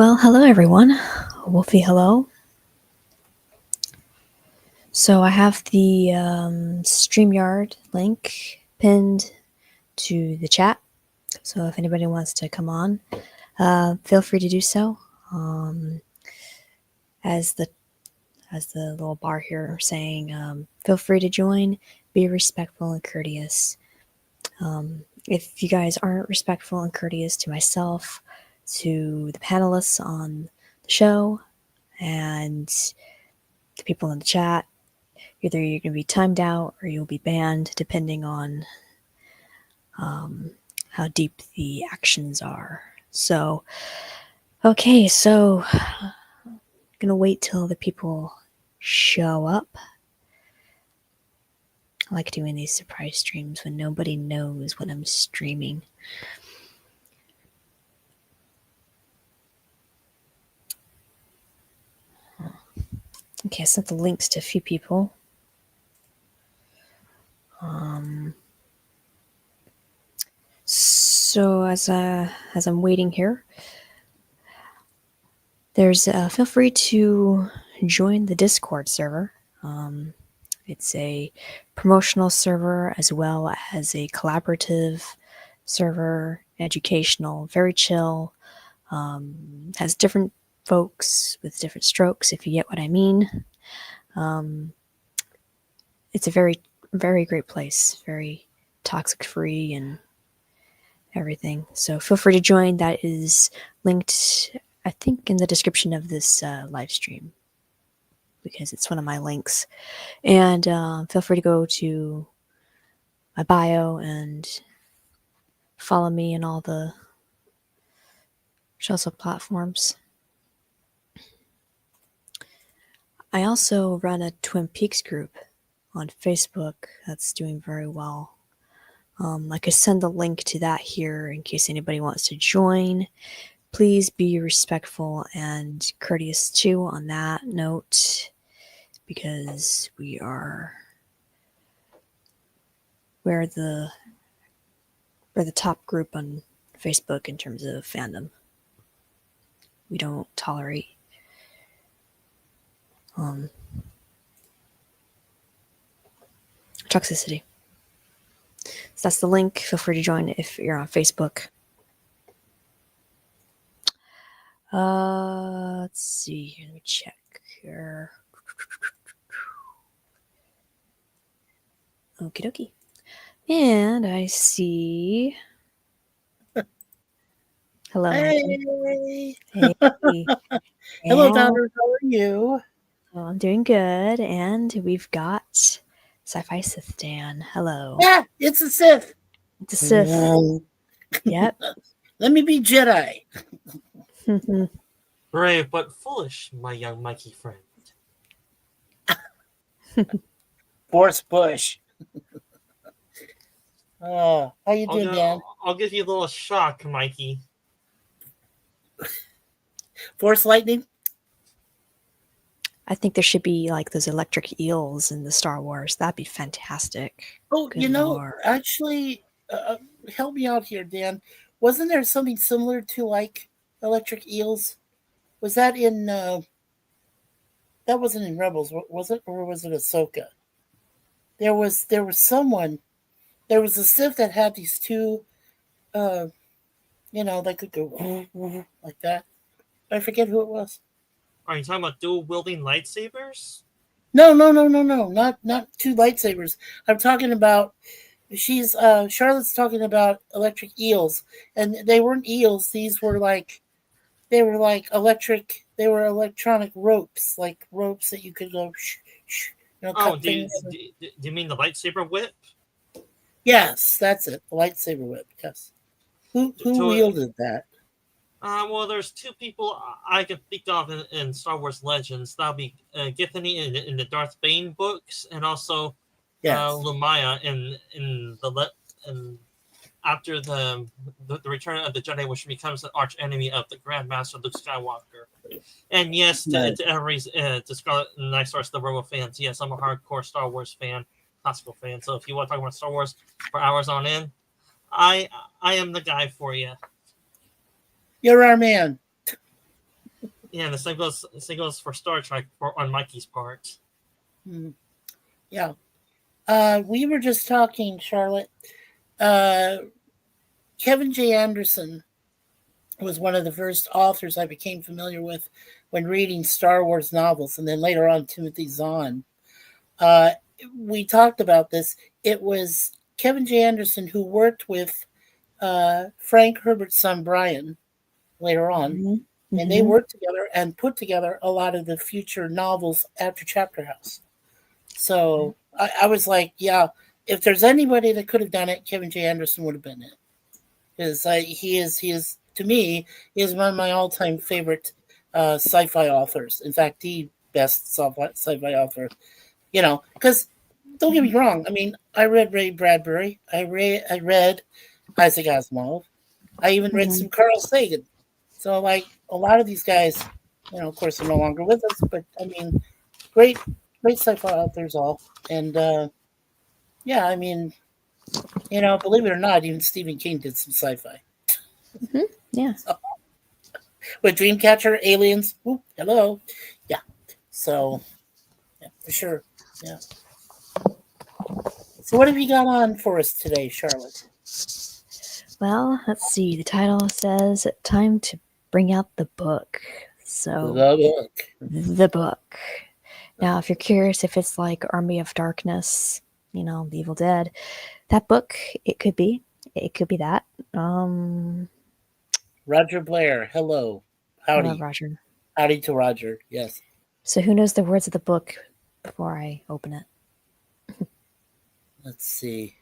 Well, hello everyone. Wolfie, hello. So I have the StreamYard link pinned to the chat. So if anybody wants to come on, feel free to do so. As the little bar here saying, feel free to join. Be respectful and courteous. If you guys aren't respectful and courteous to myself, to the panelists on the show, and the people in the chat, either you're going to be timed out or you'll be banned, depending on how deep the actions are. So, okay, so I'm going to wait till the people show up. I like doing these surprise streams when nobody knows what I'm streaming. Okay, I sent the links to a few people. So as I'm waiting here, there's feel free to join the Discord server. It's a promotional server as well as a collaborative server, educational, very chill. Has different folks with different strokes, if you get what I mean. It's a very, very great place, very toxic free and everything. So feel free to join. That is linked, I think, in the description of this live stream, because it's one of my links. And feel free to go to my bio and follow me in all the social platforms. I also run a Twin Peaks group on Facebook that's doing very well. I could send the link to that here in case anybody wants to join. Please be respectful and courteous too on that note, because we're the top group on Facebook in terms of fandom. We don't tolerate toxicity. So that's the link. Feel free to join if you're on Facebook. Let's see. Let me check here. Okie dokie. And I see. Hello. Hey. Hey. Hello, Donna. How are you? Well, I'm doing good. And we've got Sci-Fi Sith Dan. Hello. Ah, it's a Sith. It's a Sith. Yep. Let me be Jedi. Brave but foolish, my young Mikey friend. Force push. How you doing, Dan? I'll give you a little shock, Mikey. Force lightning? I think there should be like those electric eels in the Star Wars. That'd be fantastic. Oh, Good Lord. actually, help me out here, Dan. Wasn't there something similar to like electric eels? Was that in? That wasn't in Rebels, was it, or was it Ahsoka? There was someone. There was a Sith that had these two. They could go like that. I forget who it was. Are you talking about dual wielding lightsabers? No, not two lightsabers. I'm talking about Charlotte's talking about electric eels, and they weren't eels. These were electric. They were electronic ropes, like ropes that you could go cut things. Do you mean the lightsaber whip? Yes, that's it. The lightsaber whip. Yes. Who wielded that? Well, there's two people I can think of in Star Wars Legends. That'll be Githany in the Darth Bane books, and also Lumaya in after the Return of the Jedi, which becomes an arch enemy of the Grand Master Luke Skywalker. And yes, to everybody's to Scarlet and Night Stars, the Rebel fans, yes, I'm a hardcore Star Wars fan, classical fan. So if you want to talk about Star Wars for hours on end, I am the guy for you. You're our man. Yeah, and the same goes for Star Trek on Mikey's part. Mhm. Yeah. We were just talking, Charlotte. Kevin J. Anderson was one of the first authors I became familiar with when reading Star Wars novels, and then later on Timothy Zahn. Uh, we talked about this. It was Kevin J. Anderson who worked with Frank Herbert's son Brian later on, Mhm. and they Mhm. worked together and put together a lot of the future novels after Chapter House. So I was like, yeah, if there's anybody that could have done it, Kevin J. Anderson would have been it. Because he is to me, he is one of my all-time favorite sci-fi authors. In fact, the best sci-fi author. Because don't get me wrong. I mean, I read Ray Bradbury. I read Isaac Asimov. I even read Mhm. some Carl Sagan. So like a lot of these guys, of course, they're no longer with us. But I mean, great, great sci-fi authors all. And yeah, I mean, believe it or not, even Stephen King did some sci-fi. Mhm. Yeah. So, with Dreamcatcher, Aliens, whoop, hello, yeah. So yeah, for sure, yeah. So what have you got on for us today, Charlotte? Well, let's see. The title says "Time to Bring Out the Book." The So, book. the book. Now, if you're curious if it's like Army of Darkness, The Evil Dead, that book, it could be. It could be that. Roger Blair, hello, I love howdy, Roger. howdy to Roger. Yes. So, who knows the words of the book before I open it? Let's see.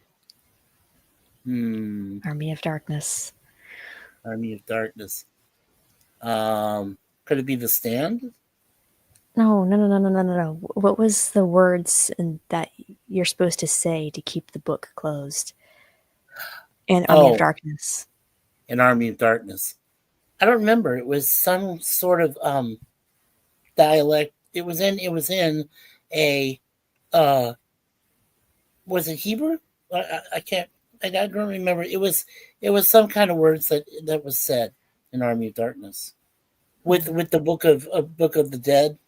Army of Darkness. Army of Darkness. Could it be The Stand? No, no, no, no, no, no, no, no. What was the words that you're supposed to say to keep the book closed? And Army of Oh, Darkness. an Army of Darkness. I don't remember. It was some sort of dialect. It was in a uh was it Hebrew? I can't. I don't remember. It was some kind of words that was said in Army of Darkness with the book of the dead,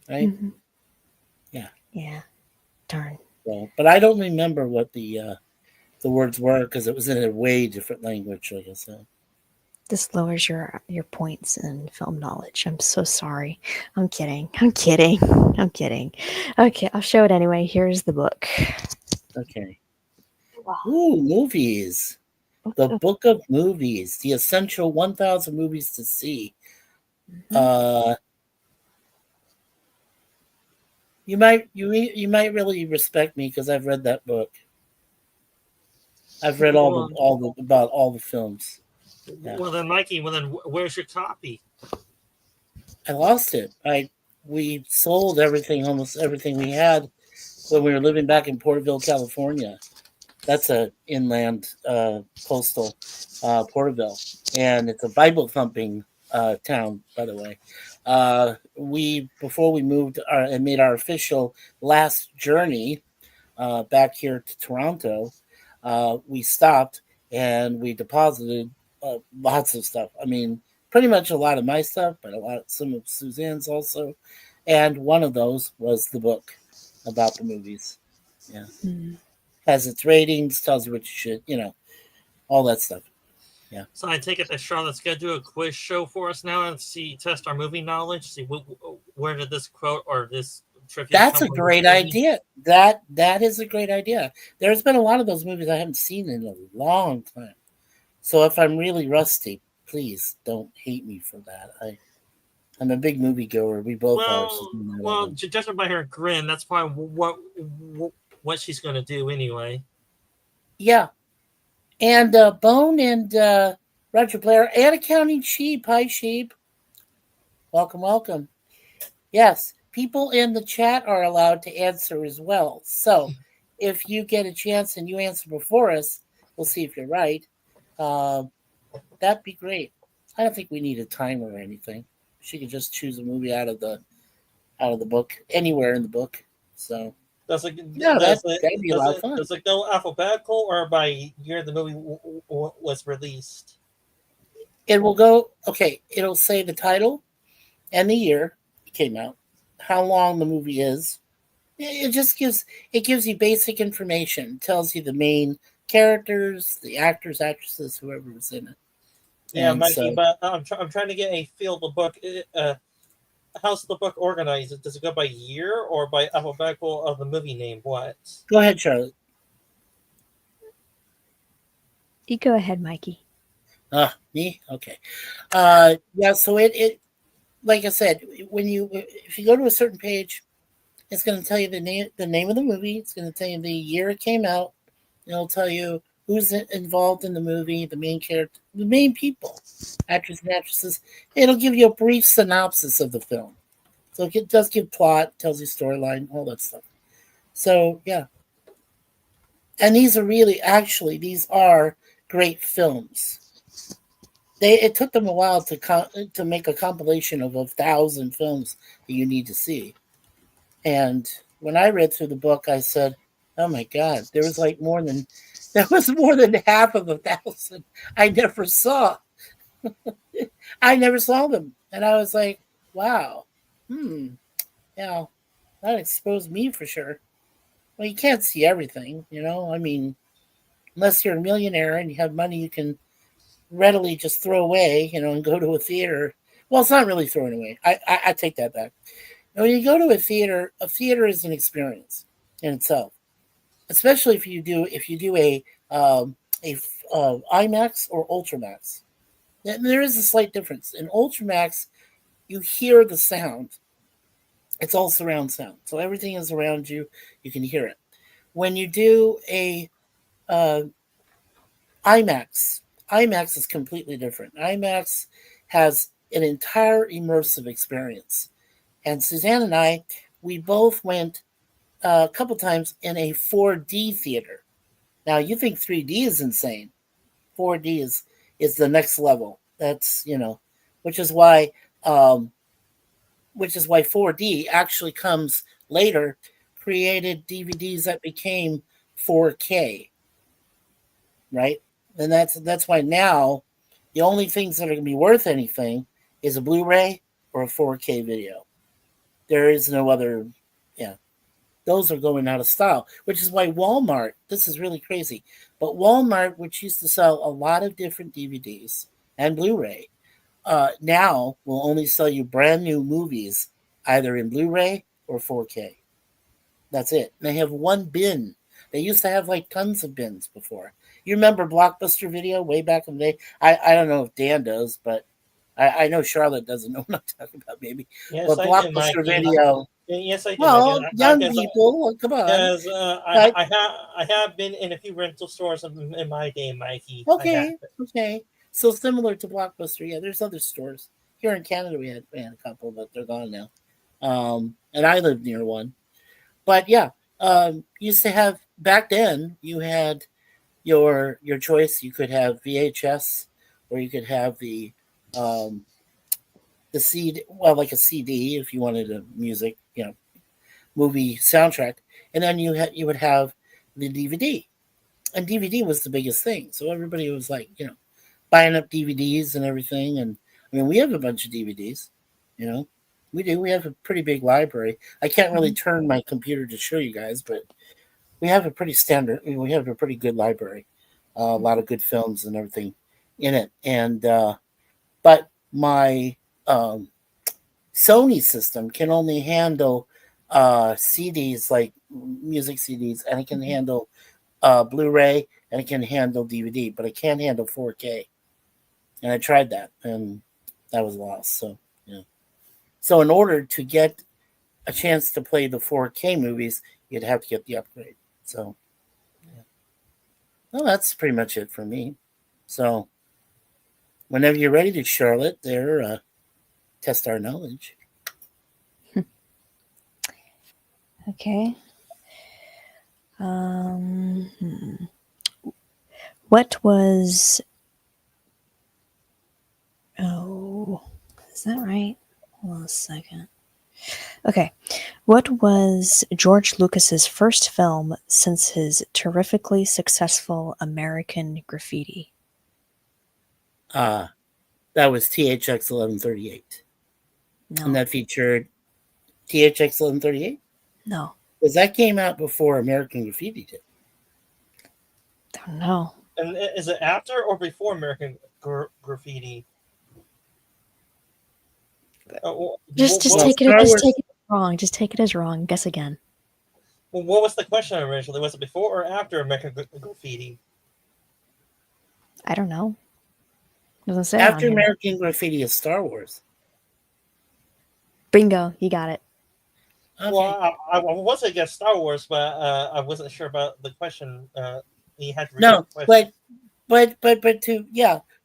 right? Hmm. Yeah. Yeah. Darn. So, but I don't remember what the words were because it was in a way different language, like I said. This lowers your points in film knowledge. I'm so sorry. I'm kidding. I'm kidding. I'm kidding. Okay, I'll show it anyway. Here's the book. Okay. Wow. Ooh, movies. The Book of Movies, the essential 1,000 movies to see. Mhm. Uh, you might really respect me because I've read that book. I've read Well, all the about all the films. Yeah, well then, Mikey. Well then, where's your copy? I lost it. We sold everything, almost everything we had when we were living back in Porterville, California. That's a inland coastal Porterville, and it's a Bible thumping town, by the way. We before we moved and made our official last journey back here to Toronto, we stopped and we deposited lots of stuff. I mean, pretty much a lot of my stuff, but some of Suzanne's also. And one of those was the book about the movies. Yeah, Mm. has its ratings, tells you what you should, all that stuff. Yeah, So I take it that Charlotte's gonna do a quiz show for us now and test our movie knowledge. See where did this quote or this trivia that's come a from? This great movie? idea. That is a great idea. There's been a lot of those movies I haven't seen in a long time. So if I'm really rusty, please don't hate me for that. I'm a big movie goer. We both are. So Judging by her grin, that's probably what she's gonna do anyway. yeah, and Bone and Roger Blair and Accounting Sheep. Hi, Sheep. Welcome, welcome. Yes, people in the chat are allowed to answer as well. So if you get a chance and you answer before us, we'll see if you're right. That'd be great. I don't think we need a timer or anything. She could just choose a movie out of the book, anywhere in the book. So Does it yeah, does that'd it be a does lot of it fun. does it go alphabetical or by year the movie was released? It will go. Okay, it'll say the title, and the year it came out, how long the movie is. It just gives you basic information. It tells you the main characters, the actors, actresses, whoever was in it. Yeah, And Mikey, so, but I'm trying to get a feel of the book. How's the book organized? Does it go by year or by alphabetical of the movie name? What? go ahead, Charlotte. You go ahead, Mikey. Me? Okay. Yeah, so it like I said, if you go to a certain page, it's going to tell you the name of the movie. It's going to tell you the year it came out. It'll tell you who's involved in the movie, the main character, the main people, actors and actresses. It'll give you a brief synopsis of the film. So it does give plot, tells you storyline, all that stuff. So yeah, and these are great films. It took them a while to make a compilation of 1,000 films that you need to see. And when I read through the book, I said, "Oh my God, there was more than half of 1,000 I never saw. I never saw them." And I was like, "Wow, yeah, that exposed me for sure." Well, you can't see everything, I mean, unless you're a millionaire and you have money, you can readily just throw away, and go to a theater. Well, it's not really throwing away. I take that back. When you go to a theater is an experience in itself, especially if you do a IMAX or Ultramax. There is a slight difference. In Ultramax, you hear the sound. It's all surround sound, so everything is around you. You can hear it. When you do a IMAX is completely different. IMAX has an entire immersive experience. And Suzanne and I, we both went a couple times in a 4D theater. Now, you think 3D is insane. 4D is the next level. That's, which is why 4D actually comes later, created DVDs that became 4K, right? And that's why now the only things that are going to be worth anything is a Blu-ray or a 4K video. There is no other, yeah. Those are going out of style, which is why Walmart, this is really crazy, but Walmart, which used to sell a lot of different DVDs and Blu-ray, now will only sell you brand new movies, either in Blu-ray or 4K. That's it. And they have one bin. They used to have tons of bins before. You remember Blockbuster Video way back in the day? I don't know if Dan does, but I know Charlotte doesn't know what I'm talking about, maybe. Yes, But I do, Blockbuster Mikey. Video. Yes, I do. Well, Mikey. young people, come on. Because But- I have been in a few rental stores in my day, Mikey. Okay. So similar to Blockbuster, yeah. There's other stores here in Canada. We had a couple, but they're gone now. And I lived near one. But yeah, used to have back then. You had your choice. You could have VHS, or you could have the CD. Well, like a CD if you wanted a music, movie soundtrack, and then you would have the DVD, and DVD was the biggest thing. So everybody was buying up DVDs and everything. And I mean, we have a bunch of DVDs, we do. We have a pretty big library. I can't really turn my computer to show you guys, but we have a pretty standard. We have a pretty good library, a lot of good films and everything in it. And but my Sony system can only handle CDs, like music CDs, and it can handle Blu-ray, and it can handle DVD, but it can't handle 4K. And I tried that, and that was lost. So yeah. So in order to get a chance to play the 4K movies, you'd have to get the upgrade. So yeah. Well, that's pretty much it for me. So whenever you're ready to, Charlotte, there, test our knowledge. Okay. What was... Oh, is that right? Hold on a second. Okay. What was George Lucas's first film since his terrifically successful American Graffiti? That was THX 1138. No, and that featured THX 1138? no, Because that came out before American Graffiti did. don't know. And is it after or before American Graffiti? Just Well, take it. Star Just Wars- take it as wrong. Just take it as wrong. Guess again. What was the question originally? Was it before or after American Graffiti? I don't know. Doesn't say After on here. American Graffiti is Star Wars. Bingo, you got it. Okay. Well, I was against Star Wars, but I wasn't sure about the question. You had to repeat No, the question.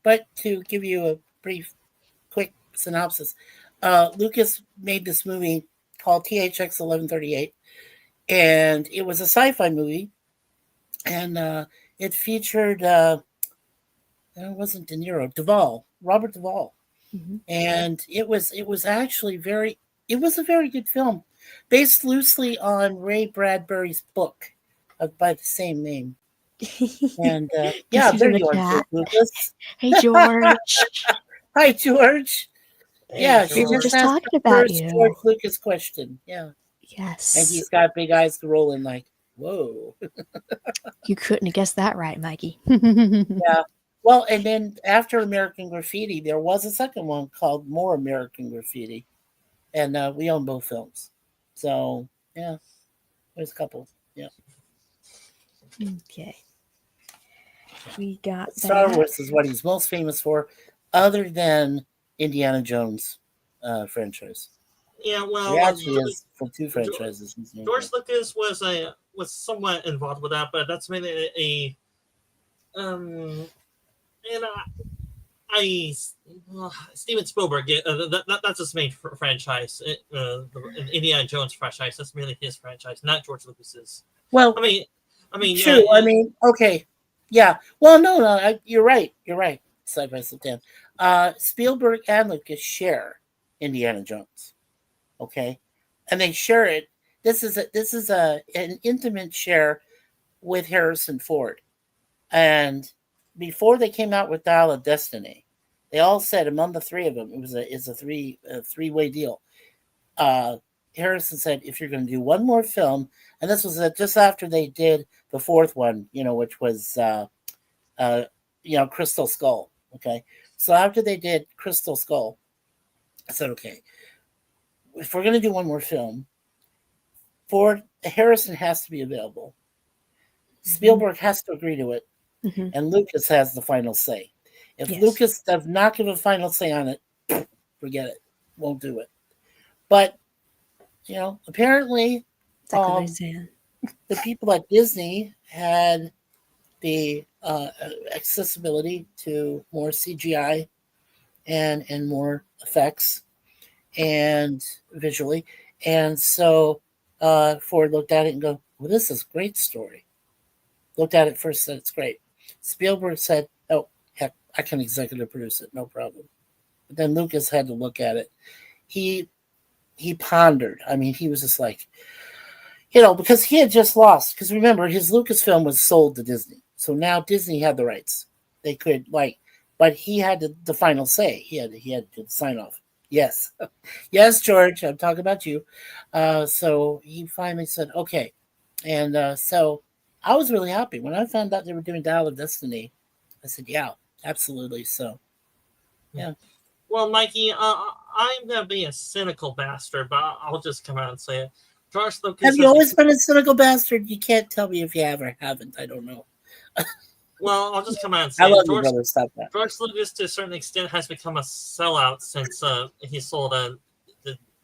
but to give you a brief, quick synopsis, Lucas made this movie called THX 1138, and it was a sci-fi movie, and it featured it wasn't De Niro, Robert Duvall, Mm-hmm. and it was actually it was a very good film, based loosely on Ray Bradbury's book by the same name. And yeah, he's there in the you are, chat. Lucas. Hey, George. Hi, George. Hey, Yeah, We were she just asked talking the about first you. George Lucas question. Yeah, Yes. and he's got big eyes rolling like, whoa. You couldn't have guessed that right, Mikey. Yeah. Well, and then after American Graffiti, there was a second one called More American Graffiti, and we own both films. So yeah, there's a couple. Yeah, Okay. We got Star that. Wars is what he's most famous for, other than Indiana Jones franchise. Yeah, well, He actually is for two franchises. George Lucas was somewhat involved with that, but that's mainly and Steven Spielberg. That's his main franchise. The Indiana Jones franchise. That's mainly his franchise, not George Lucas's. Well, I mean, true. I mean, okay, yeah. Well, no, you're right. You're right. Side by side, Spielberg and Lucas share Indiana Jones. Okay, and they share it. This is an intimate share with Harrison Ford, and before they came out with Dial of Destiny, they all said among the three of them it's a three-way deal. Harrison said, if you're going to do one more film, and this was just after they did the fourth one, which was Crystal Skull. Okay, so after they did Crystal Skull, I said, okay, if we're going to do one more film, Harrison has to be available. Spielberg has to agree to it, and Lucas has the final say. If Lucas does not give a final say on it, forget it. Won't do it. But apparently, the people at Disney had the accessibility to more CGI and more effects and visually, and so Ford looked at it and go, "Well, this is a great story." Looked at it first, said it's great. Spielberg said, "Oh, heck, I can executive produce it, no problem." But then Lucas had to look at it. He pondered. I mean, he was just like, because he had just lost. Because remember, his Lucasfilm was sold to Disney, so now Disney had the rights. They could but he had the final say. He had to sign off. Yes, yes, George, I'm talking about you. So he finally said, "Okay," and so I was really happy when I found out they were doing Dial of Destiny. I said, "Yeah, absolutely." So, yeah. Well, Mikey, I'm gonna be a cynical bastard, but I'll just come out and say it. George Lucas. Have you always been a cynical bastard? You can't tell me if you have or haven't. I don't know. Well, I'll just come out and say I love George, you, brother. Stop that. George Lucas, to a certain extent, has become a sellout since he sold the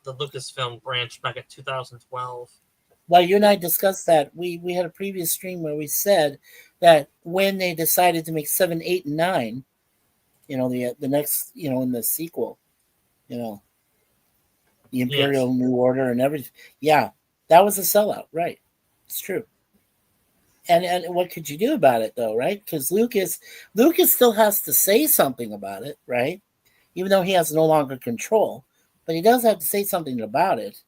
Lucasfilm branch back in 2012. Well, you and I discussed that. We had a previous stream where we said that when they decided to make 7, 8, and 9, the next, in the sequel, the Imperial New Order and everything. Yeah, that was a sellout, right? It's true. And what could you do about it, though, right? Because Lucas still has to say something about it, right? Even though he has no longer control, but he does have to say something about it.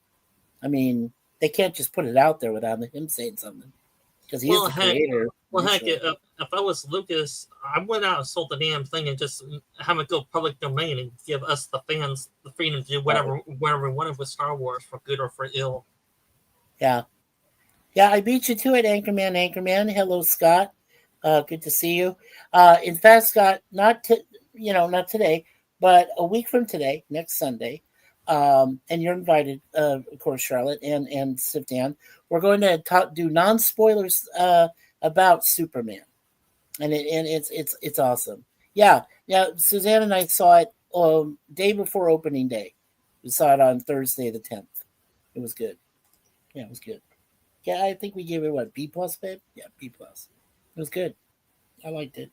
I mean, they can't just put it out there without him saying something. because he is the heck, creator. initially. if I was Lucas, I would not have sold the damn thing and just have it go public domain and give us the fans the freedom to do whatever we wanted with Star Wars, for good or for ill. Yeah. Yeah, I beat you to it, Anchorman. Anchorman. Hello, Scott. Good to see you. In fact, Scott, not not today, but a week from today, next Sunday, and you're invited, of course, Charlotte and Sifdan. We're going to do non-spoilers about Superman, and it's awesome. Yeah, Suzanne and I saw it day before opening day. We saw it on Thursday the 10th. It was good. Yeah, it was good. Yeah, I think we gave it what, B plus, babe? Yeah, B plus. It was good. I liked it.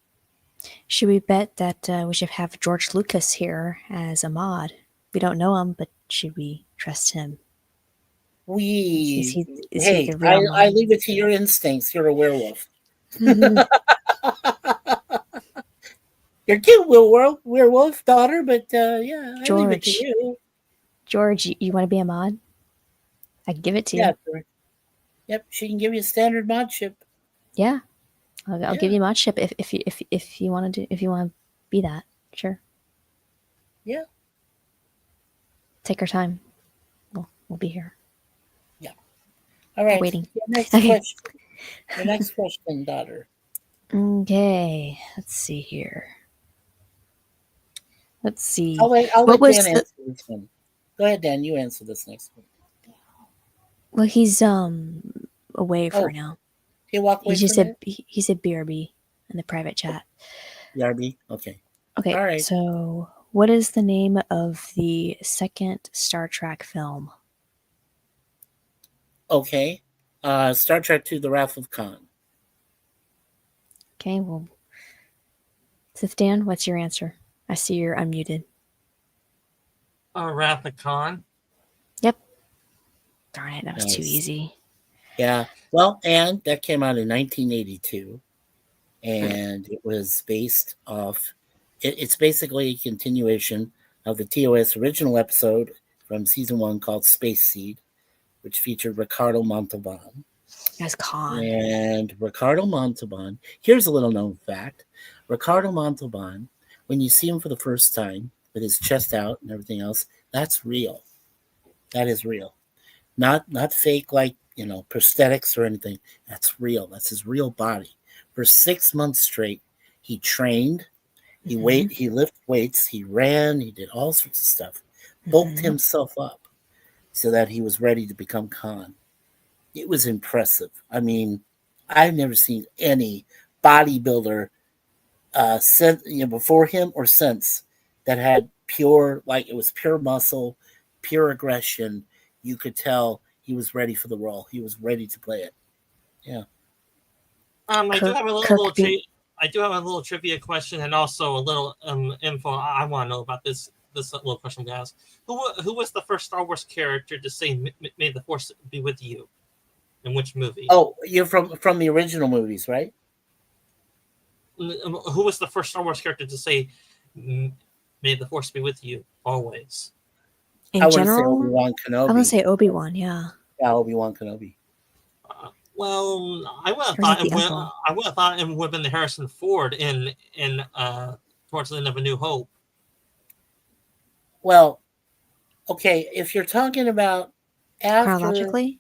Should we bet that we should have George Lucas here as a mod? We don't know him, but should we trust him? Is he Hey, the real I mod? leave it to your instincts. You're a werewolf. Mhm. You're cute, werewolf daughter, but yeah, I leave it to George. you. George, you want to be a mod? I can give it to Yeah, you. sure. Yep, she can give you a standard mod ship. Yeah, I'll give you mod ship if you want to be that. Sure. Yeah. Take our time. We'll be here. Yeah. All right. Waiting. Your next Okay. question. Your next question, daughter. Okay, let's see here. Let's see. I'll What let was Dan the- answer this one. Go ahead, Dan. You answer this next one. Well, he's away for now. He walk away He just from said he said BRB in the private chat. BRB? Okay. Okay, All right. so what is the name of the second Star Trek film? Okay. Star Trek II, The Wrath of Khan. Okay, well, Sifdan, what's your answer? I see you're unmuted. Wrath of Khan. Yep. Darn it, that was too Nice. easy. Yeah. Well, and that came out in 1982. And it was based off, it's basically a continuation of the TOS original episode from season 1 called Space Seed, which featured Ricardo Montalban. As Khan. And Ricardo Montalban, here's a little known fact. Ricardo Montalban, when you see him for the first time with his chest out and everything else, that's real. That is real. Not fake, like, prosthetics or anything. That's real. That's his real body. For 6 months straight, he trained, he lifted weights, he ran, he did all sorts of stuff, bulked himself up so that he was ready to become Khan. It was impressive. I mean, I've never seen any bodybuilder before him or since that had pure muscle, pure aggression. You could tell he was ready for the role. He was ready to play it. Yeah. I do have a little trivia question and also a little info I want to know about this little question, guys. Who was the first Star Wars character to say "May the Force be with you"? In which movie? Oh, you're from the original movies, right? Who was the first Star Wars character to say "May the Force be with you always"? In general, say Obi-Wan Kenobi. I'm gonna say Obi-Wan. Yeah. Yeah, Obi-Wan Kenobi. Well, I would have thought it would have been the Harrison Ford in towards the end of A New Hope. Well, okay, if you're talking about after Chronologically?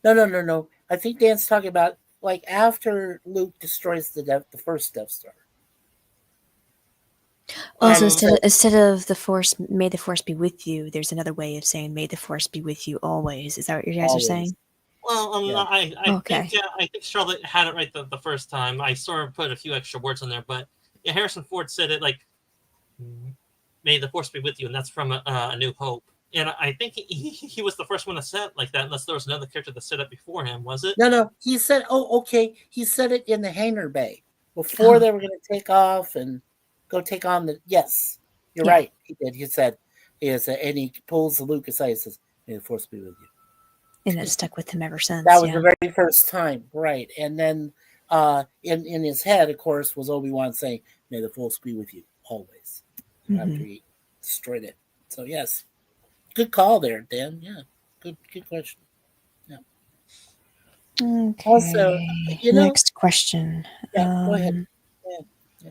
No. I think Dan's talking about like after Luke destroys the first Death Star. Also, instead of the Force, may the Force be with you, there's another way of saying may the Force be with you always. Is that what you guys are saying? Well, Yeah. I think Charlotte had it right the first time. I sort of put a few extra words in there, but yeah, Harrison Ford said it like, "May the Force be with you," and that's from A New Hope. And I think he was the first one to say it like that, unless there was another character that said it before him, was it? No. He said, he said it in the hangar bay before they were going to take off and go take on the. Yes, you're right. He did. He said, and he pulls the Luke aside and says, "May the Force be with you." And that stuck with him ever since. That was the very first time, right? And then in his head, of course, was Obi-Wan saying, "May the Force be with you always." After he destroyed it. So yes, good call there, Dan. Yeah, good question. Yeah. Okay. Also, you know, Next question. yeah, go ahead. Yeah, yeah.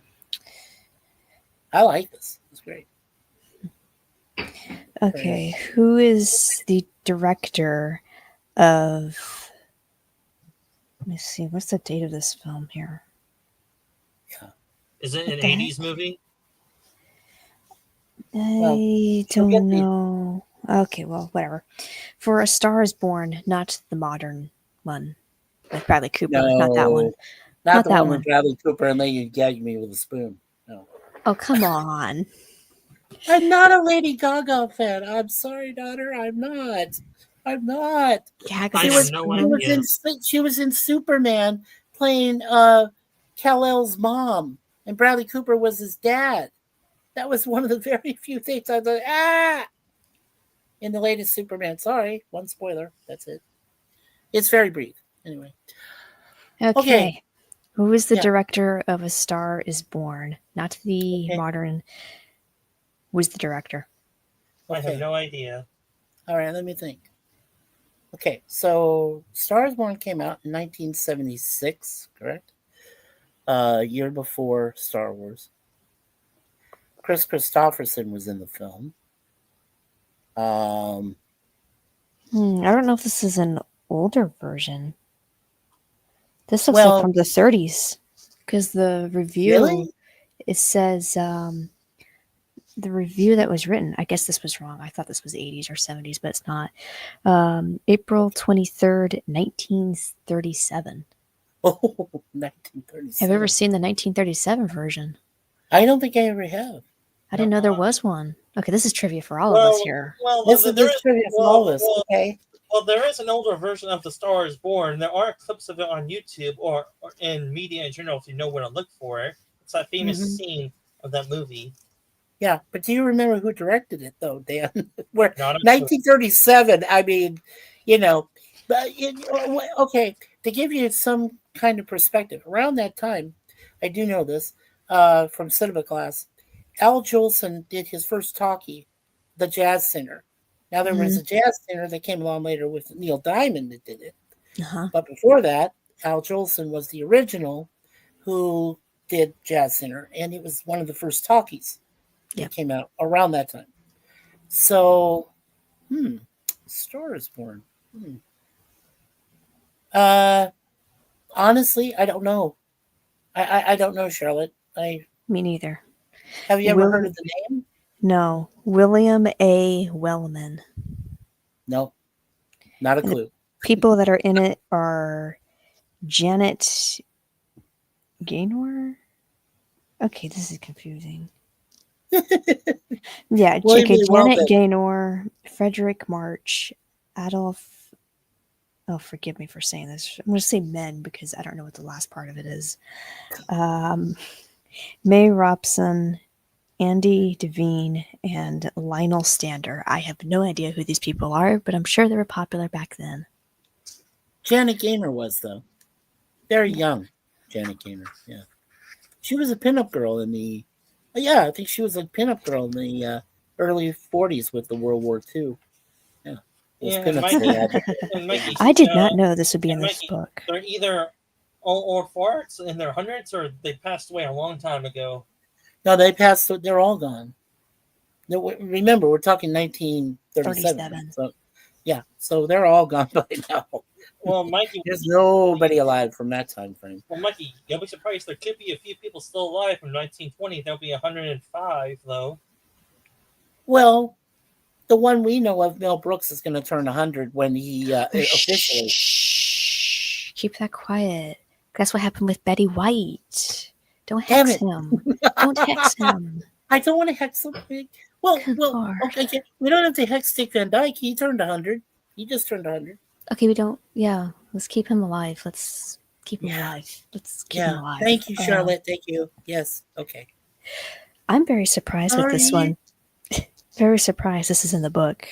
I like this. It's great. Okay, who is the director of? Let me see. What's the date of this film here? Is it What an the heck? 80s movie? Well, I she'll get don't the- know. Okay, well, whatever. For A Star Is Born, not the modern one with Bradley Cooper. Not that one. No, not Not the that one one. with Bradley Cooper and then you gag me with a spoon. No. Oh, come on. I'm not a Lady Gaga fan. I'm sorry, daughter. I'm not. I'm not. Gag I with a have was no spoon? idea. she was in Superman playing Kal-El's mom, and Bradley Cooper was his dad. That was one of the very few things I thought, in the latest Superman. Sorry, one spoiler. That's it. It's very brief. Anyway. Okay. Okay. Who is the Yeah. director of A Star Is Born? Not the Okay. modern. Was the director? I have Okay. no idea. All right, let me think. Okay, so Star is Born came out in 1976, correct? A year before Star Wars. Chris Christopherson was in the film. I don't know if this is an older version. This looks like Well, from the 30s because the review really? it says the review that was written. I guess this was wrong. I thought this was 80s or 70s, but it's not. April 23rd, 1937. Oh, Have 1937. you ever seen the 1937 version? I don't think I ever have. I didn't know there Uh-uh. was one. Okay, this is trivia for all of us here. Well, This there is is trivia for all of us. Okay. well, there is an older version of The Star Is Born. There are clips of it on YouTube or in media in general if you know where to look for it. It's that famous Mhm. scene of that movie. Yeah, but do you remember who directed it, though, Dan? Where Not a clue. 1937. I mean, but okay. To give you some kind of perspective, around that time, I do know this from cinema class. Al Jolson did his first talkie, The Jazz Singer. Now there was a jazz singer that came along later with Neil Diamond that did it, Uh-huh. but before that, Al Jolson was the original who did Jazz Singer, and it was one of the first talkies that Yep. came out around that time. So, Star is Born. Honestly, I don't know. I don't know, Charlotte. Me neither. Have you ever heard of the name? No, William A. Wellman. No, not a And the clue. people that are in it are Janet Gaynor. Okay, this is confusing. Yeah, William okay, A. Janet Wellman. Gaynor, Frederick March, Adolf. Oh, forgive me for saying this. I'm going to say men because I don't know what the last part of it is. May Robson, Andy Devine, and Lionel Stander. I have no idea who these people are, but I'm sure they were popular back then. Janet Gaynor was, though. Very young, Janet Gaynor. Yeah. She was a pinup girl in the. Yeah, I think she was a pinup girl in the early 40s with the World War II. Yeah. Those Yeah, pinups Mikey, they had. and Mikey, I did not know this would be in and this Mikey, book. they're either old farts in their hundreds or they passed away a long time ago. No, they passed. They're all gone. No, remember, we're talking 1937. 37. So, yeah, so they're all gone by now. Well, Mikey, There's nobody alive from that time frame. Well, Mikey, you'll be surprised. There could be a few people still alive from 1920. There'll be 105, though. Well, the one we know of, Mel Brooks, is going to turn 100 when he officially. Shh. Keep that quiet. That's what happened with Betty White. Don't Damn hex it. him. Don't hex him. I don't want to hex him. Well, Good Lord. okay. We don't have to hex Dick Van Dyke. He turned 100. He just turned 100. Okay, we don't. Yeah, let's keep him alive. Let's keep him alive. Let's keep him Yeah. alive. Thank you, Charlotte. Thank you. Yes. Okay. I'm very surprised with this Sorry. one. Very surprised this is in the book.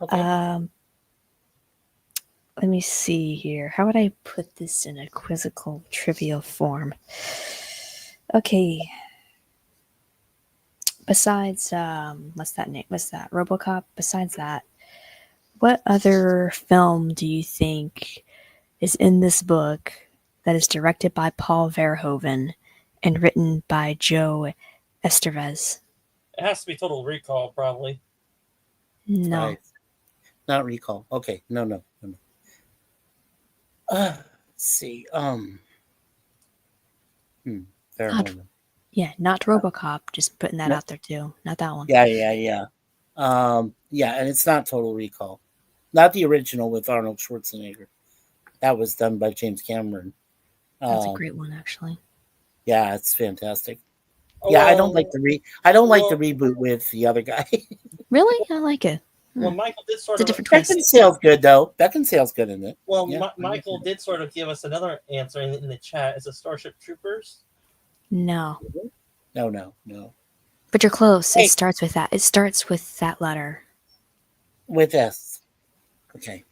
Okay. Let me see here. How would I put this in a quizzical trivial form? Okay. Besides, what's that name? What's that? RoboCop. Besides that, what other film do you think is in this book that is directed by Paul Verhoeven and written by Joe Estevez? It has to be Total Recall, probably. No. Right. Not Recall. Okay. No. Let's see. Verhoeven. Yeah, not RoboCop. Just putting that No. out there too. Not that one. Yeah. Yeah, and it's not Total Recall. Not the original with Arnold Schwarzenegger. That was done by James Cameron. That's a great one, actually. Yeah, it's fantastic. Yeah, I don't like the reboot with the other guy. Really? I like it. Well, Michael did sort It's a of. different twist. Beckinsale's good though. Beckinsale's good in it. Well, Yeah. Michael did sort of give us another answer in the chat. Is it Starship Troopers? No. No. But you're close. Hey. It starts with that. It starts with that letter. With S. Okay.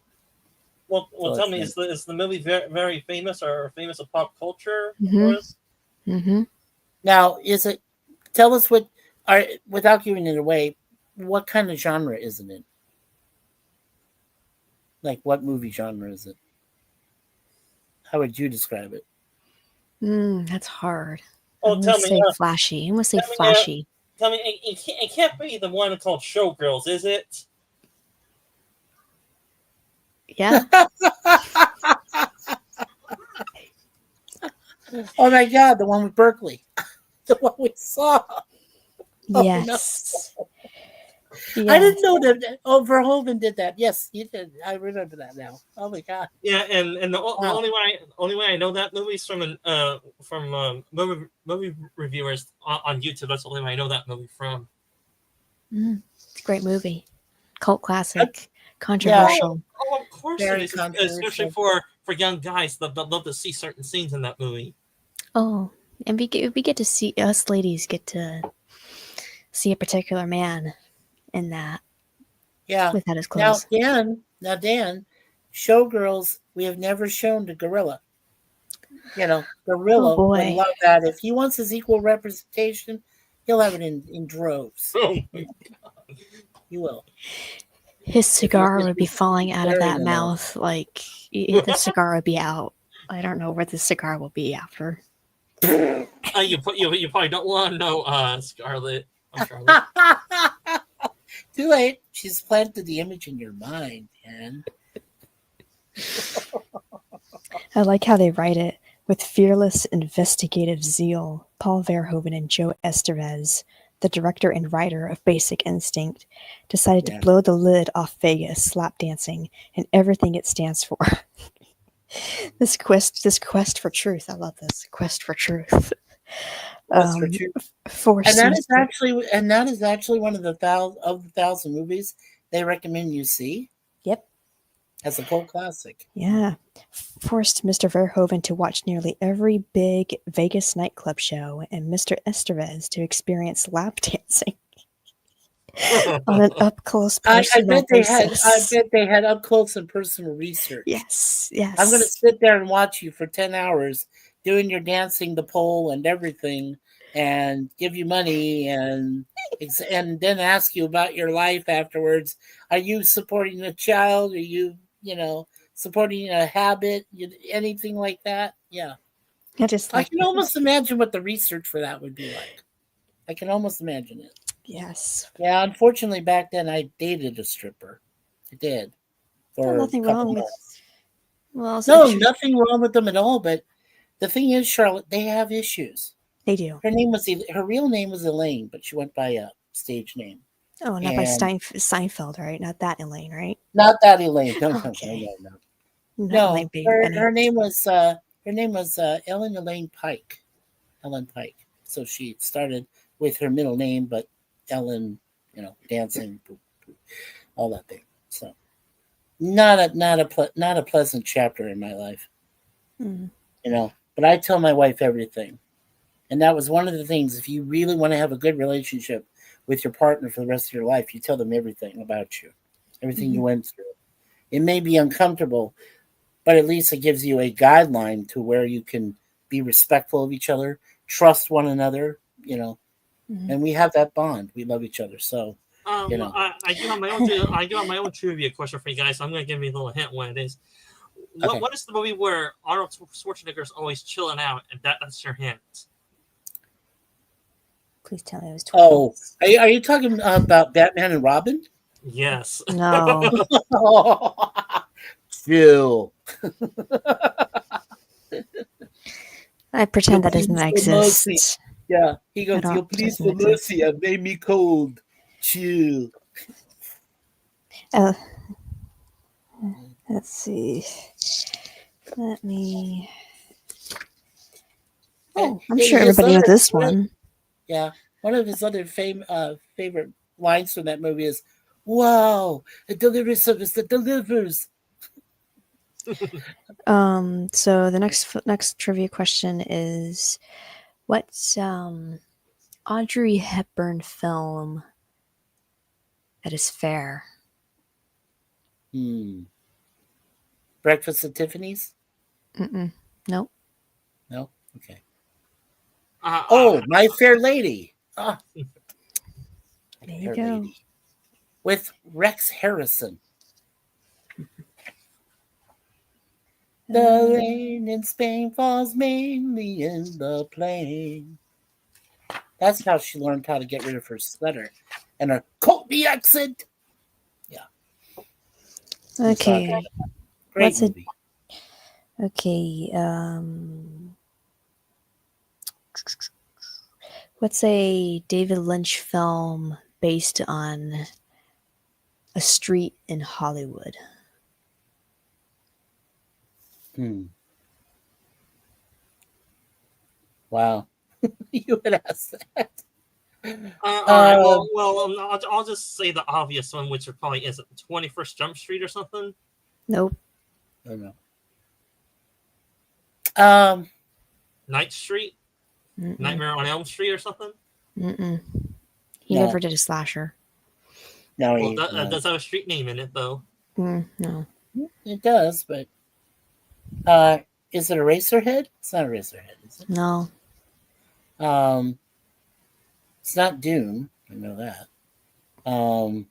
Well, So tell me, it's is the movie very, very famous or famous of pop culture? Mhm. Or is- Mm-hmm. Now, is it? Tell us without giving it away, what kind of genre is it in? Like, what movie genre is it? How would you describe it? That's hard. Oh, I'm tell gonna me, say flashy. I'm gonna say tell me, flashy. tell me, it can't be the one called Showgirls, is it? Yeah. Oh my God, the one with Berkeley, the one we saw. Oh, Yes. I didn't know that. Oh, Verhoeven did that. Yes, he did. I remember that now. Oh my God. Yeah, and the Wow. only way I know that movie is from movie reviewers on YouTube. That's the only way I know that movie from. It's a great movie. Cult classic. Controversial. Oh, of course Very it is, controversial. especially for young guys that love to see certain scenes in that movie. Oh, and we get to see, us ladies get to see a particular man in that Yeah. without his Now, clothes. Dan, Showgirls, we have never shown to Gorilla. Gorilla Oh, boy. would love that. If he wants his equal representation, he'll have it in droves. Oh, He will. His cigar would be falling out of Very that nice. mouth. Like, the cigar would be out. I don't know where the cigar will be after. you probably don't want to know, Scarlett. I'm Charlotte. Too late. She's planted the image in your mind, Dan. I like how they write it. With fearless investigative zeal, Paul Verhoeven and Joe Estevez, the director and writer of Basic Instinct, decided Yeah. to blow the lid off Vegas slap dancing and everything it stands for. This quest for truth. I love this quest for truth. That's for true. Forced And that Mr. is actually one of the 1,000 movies they recommend you see Yep. as a cult classic. Yeah. Forced Mr. Verhoeven to watch nearly every big Vegas nightclub show and Mr. Estevez to experience lap dancing on an up close I personal bet they had. basis. I bet they had up close and personal research. Yes. I'm going to sit there and watch you for 10 hours doing your dancing the pole and everything, and give you money and then ask you about your life afterwards. Are you supporting a child? Are you supporting a habit? Anything like that? Yeah. I just I like can almost imagine what the research for that would be like. I can almost imagine it. yes. Yeah, unfortunately, back then I dated a stripper. I did. For nothing a couple wrong with. months. Well, No, nothing wrong with them at all. But the thing is, Charlotte, they have issues. they do. Her real name was Elaine, but she went by a stage name. Oh, not by And- Seinfeld, right? Not that Elaine, right? Not that Elaine. No, Okay. no. Not No, Elaine Baby. her name was Ellen Elaine Pike. Ellen Pike. So she started with her middle name, but Ellen, dancing, all that thing. So not a pleasant chapter in my life, Mm. But I tell my wife everything, and that was one of the things. If you really want to have a good relationship with your partner for the rest of your life, you tell them everything about you, everything you went through. It may be uncomfortable, but at least it gives you a guideline to where you can be respectful of each other, trust one another, Mhm. and we have that bond. We love each other. So, I do have my own trivia question for you guys. I'm going to give you a little hint what it is. Okay. What is the movie where Arnold Schwarzenegger's always chilling out, and that's your hint? Please tell me it was Oh, twins. are you talking about Batman and Robin? Yes. No. Chill. I pretend that Please, doesn't for mercy. exist. Yeah, he I goes, don't- "Yo, please, doesn't for exist. mercy, have made me cold. Chill." Oh, let's see. Let me. Oh, I'm And sure his everybody knows other- this one. Yeah, one of his other favorite lines from that movie is, "Wow, a delivery service that delivers." So the next trivia question is, what Audrey Hepburn film that is fair? Breakfast at Tiffany's? Nope. No? Okay. Oh, My Fair Lady. Ah, There you go. With Rex Harrison. The rain in Spain falls mainly in the plain. That's how she learned how to get rid of her stutter and her Cockney accent. Yeah. Okay. Great What's it- movie. Okay. What's a David Lynch film based on a street in Hollywood? Wow. You would ask that. all right. I'll just say the obvious one, which probably isn't 21st Jump Street or something. Nope. I don't know. Night Street, Mm-mm. Nightmare on Elm Street or something. Mm-mm. He No. never did a slasher. No, Well, that does have a street name in it, though. No. it does, but is it Eraserhead? It's not Eraserhead, is it? No. It's not Dune. I know that. Well,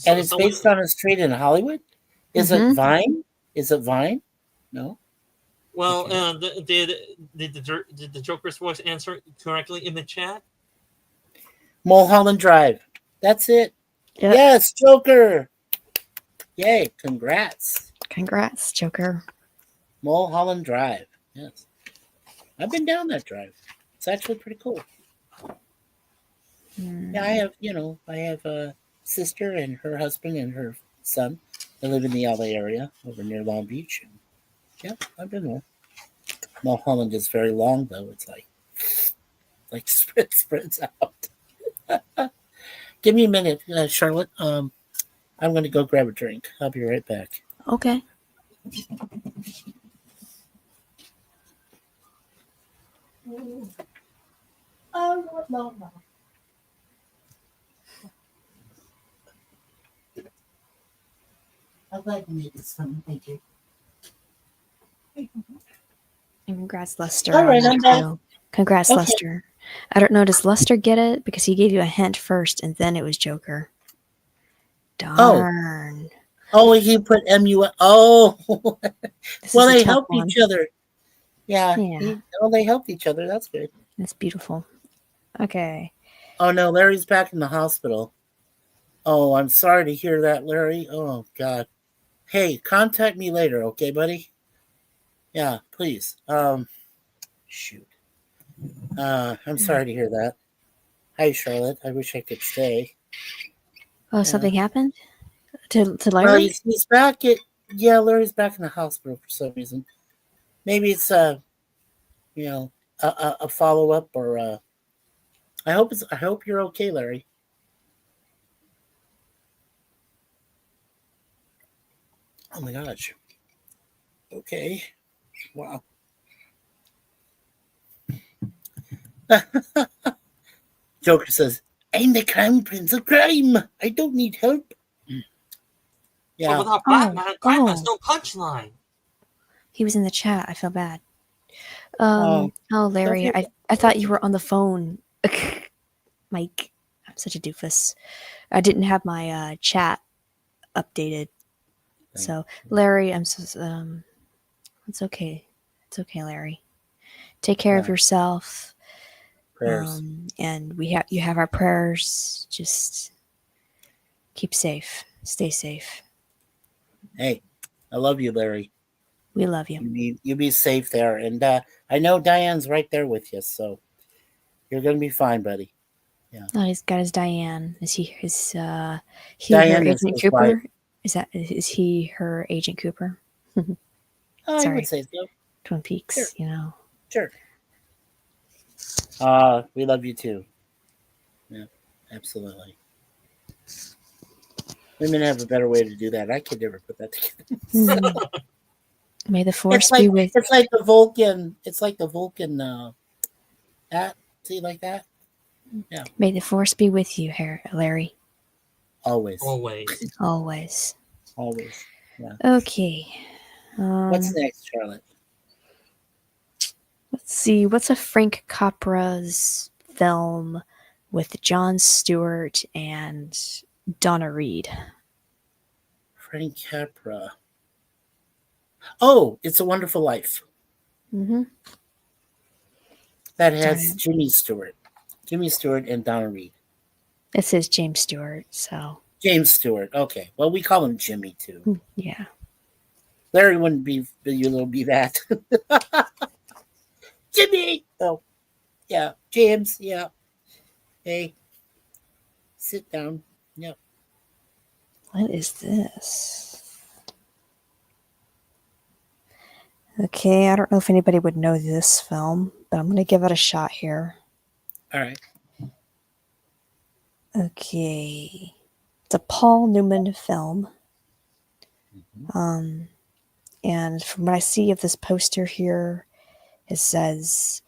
And it's based on a street in Hollywood. Is it Mhm. Vine? Is it Vine? No. Well, Okay. did the Joker's voice answer correctly in the chat? Mulholland Drive. That's it. Yep. Yes, Joker. Yay! Congrats, Congrats, Joker. Mulholland Drive. Yes, I've been down that drive. It's actually pretty cool. Yeah, I have a sister and her husband and her son. They live in the LA area over near Long Beach. And, yeah, I've been there. Mulholland is very long though. It's like spreads out. Give me a minute, Charlotte. I'm going to go grab a drink. I'll be right back. Okay. Oh, no. I'm glad you made this fun. Thank you. And congrats, Lester. All right, on I'm that, back. too. Congrats, Okay. Lester. I don't know. Does Lester get it? Because he gave you a hint first, and then it was Joker. Darn. Oh, he put MU. Oh, This well, is a they tough helped one. each other. Yeah. Yeah. They helped each other. That's good. That's beautiful. Okay. Oh, no, Larry's back in the hospital. Oh, I'm sorry to hear that, Larry. Oh, God. Hey, contact me later, okay, buddy? Yeah, please. Shoot. I'm sorry to hear that. Hi, Charlotte. I wish I could stay. Oh, something happened to Well, Larry? he's back at. Yeah, Larry's back in the hospital for some reason. Maybe it's a follow up or I hope you're okay, Larry. Oh my gosh. Okay. Wow. Joker says, "I'm the crown prince of crime. I don't need help." But Yeah. without Batman, crime has no punchline. He was in the chat. I feel bad. Oh. Larry, Don't I thought you were on the phone. Mike, I'm such a doofus. I didn't have my chat updated. So, Larry, it's okay. It's okay, Larry. Take care of Yeah. yourself. Prayers. And you have our prayers. Just keep safe. Stay safe. Hey, I love you, Larry. We love you. You be safe there, and I know Diane's right there with you, so you're gonna be fine, buddy. Oh, he's got his Diane. Is he he her Diane is Agent his wife. Cooper? Is he her Agent Cooper? I would Sorry, say so. Twin Peaks. Sure. You know. Sure. We love you too. Yeah, absolutely. Women have a better way to do that. I could never put that together. Mhm. May the force be with. It's like the Vulcan. It's like the Vulcan. That see like that. Yeah. May the force be with you, Larry. Always. Always. Always. Always. Yeah. Okay. What's next, Charlotte? Let's see. What's a Frank Capra's film with Jon Stewart and Donna Reed? Frank Capra. Oh, It's a Wonderful Life. Mm-hmm. That has Jimmy Stewart and Donna Reed. It says James Stewart, so James Stewart. Okay. Well, we call him Jimmy too. yeah. Larry wouldn't be that. Jimmy. Oh, yeah. James. Yeah. Hey, sit down. Yep. What is this? Okay, I don't know if anybody would know this film, but I'm going to give it a shot here. All right. Okay. It's a Paul Newman film. And from what I see of this poster here, it says,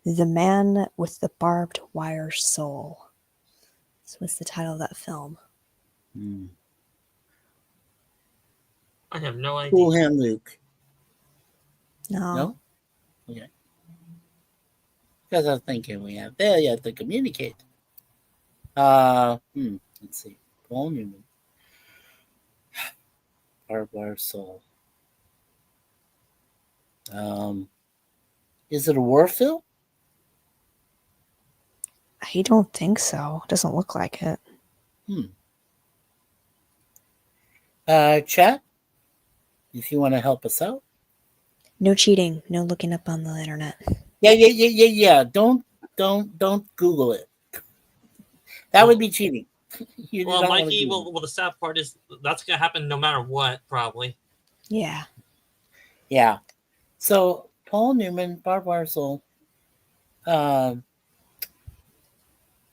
The Man with the Barbed Wire Soul. So what's the title of that film? I have no idea. Cool Hand Luke. No. No? Okay. Because I was thinking we have to communicate. Let's see. Paul Newman. Barbed Wire Soul. Is it a war film? I don't think so. It doesn't look like it. Chat, if you want to help us out. No cheating. No looking up on the internet. Yeah. Don't Google it. That would be cheating. You do Well, not wanna Mikey, Google well, the sad part is that's gonna happen no matter what, probably. Yeah. Yeah. So Paul Newman, Barbed Wire Soul. Well,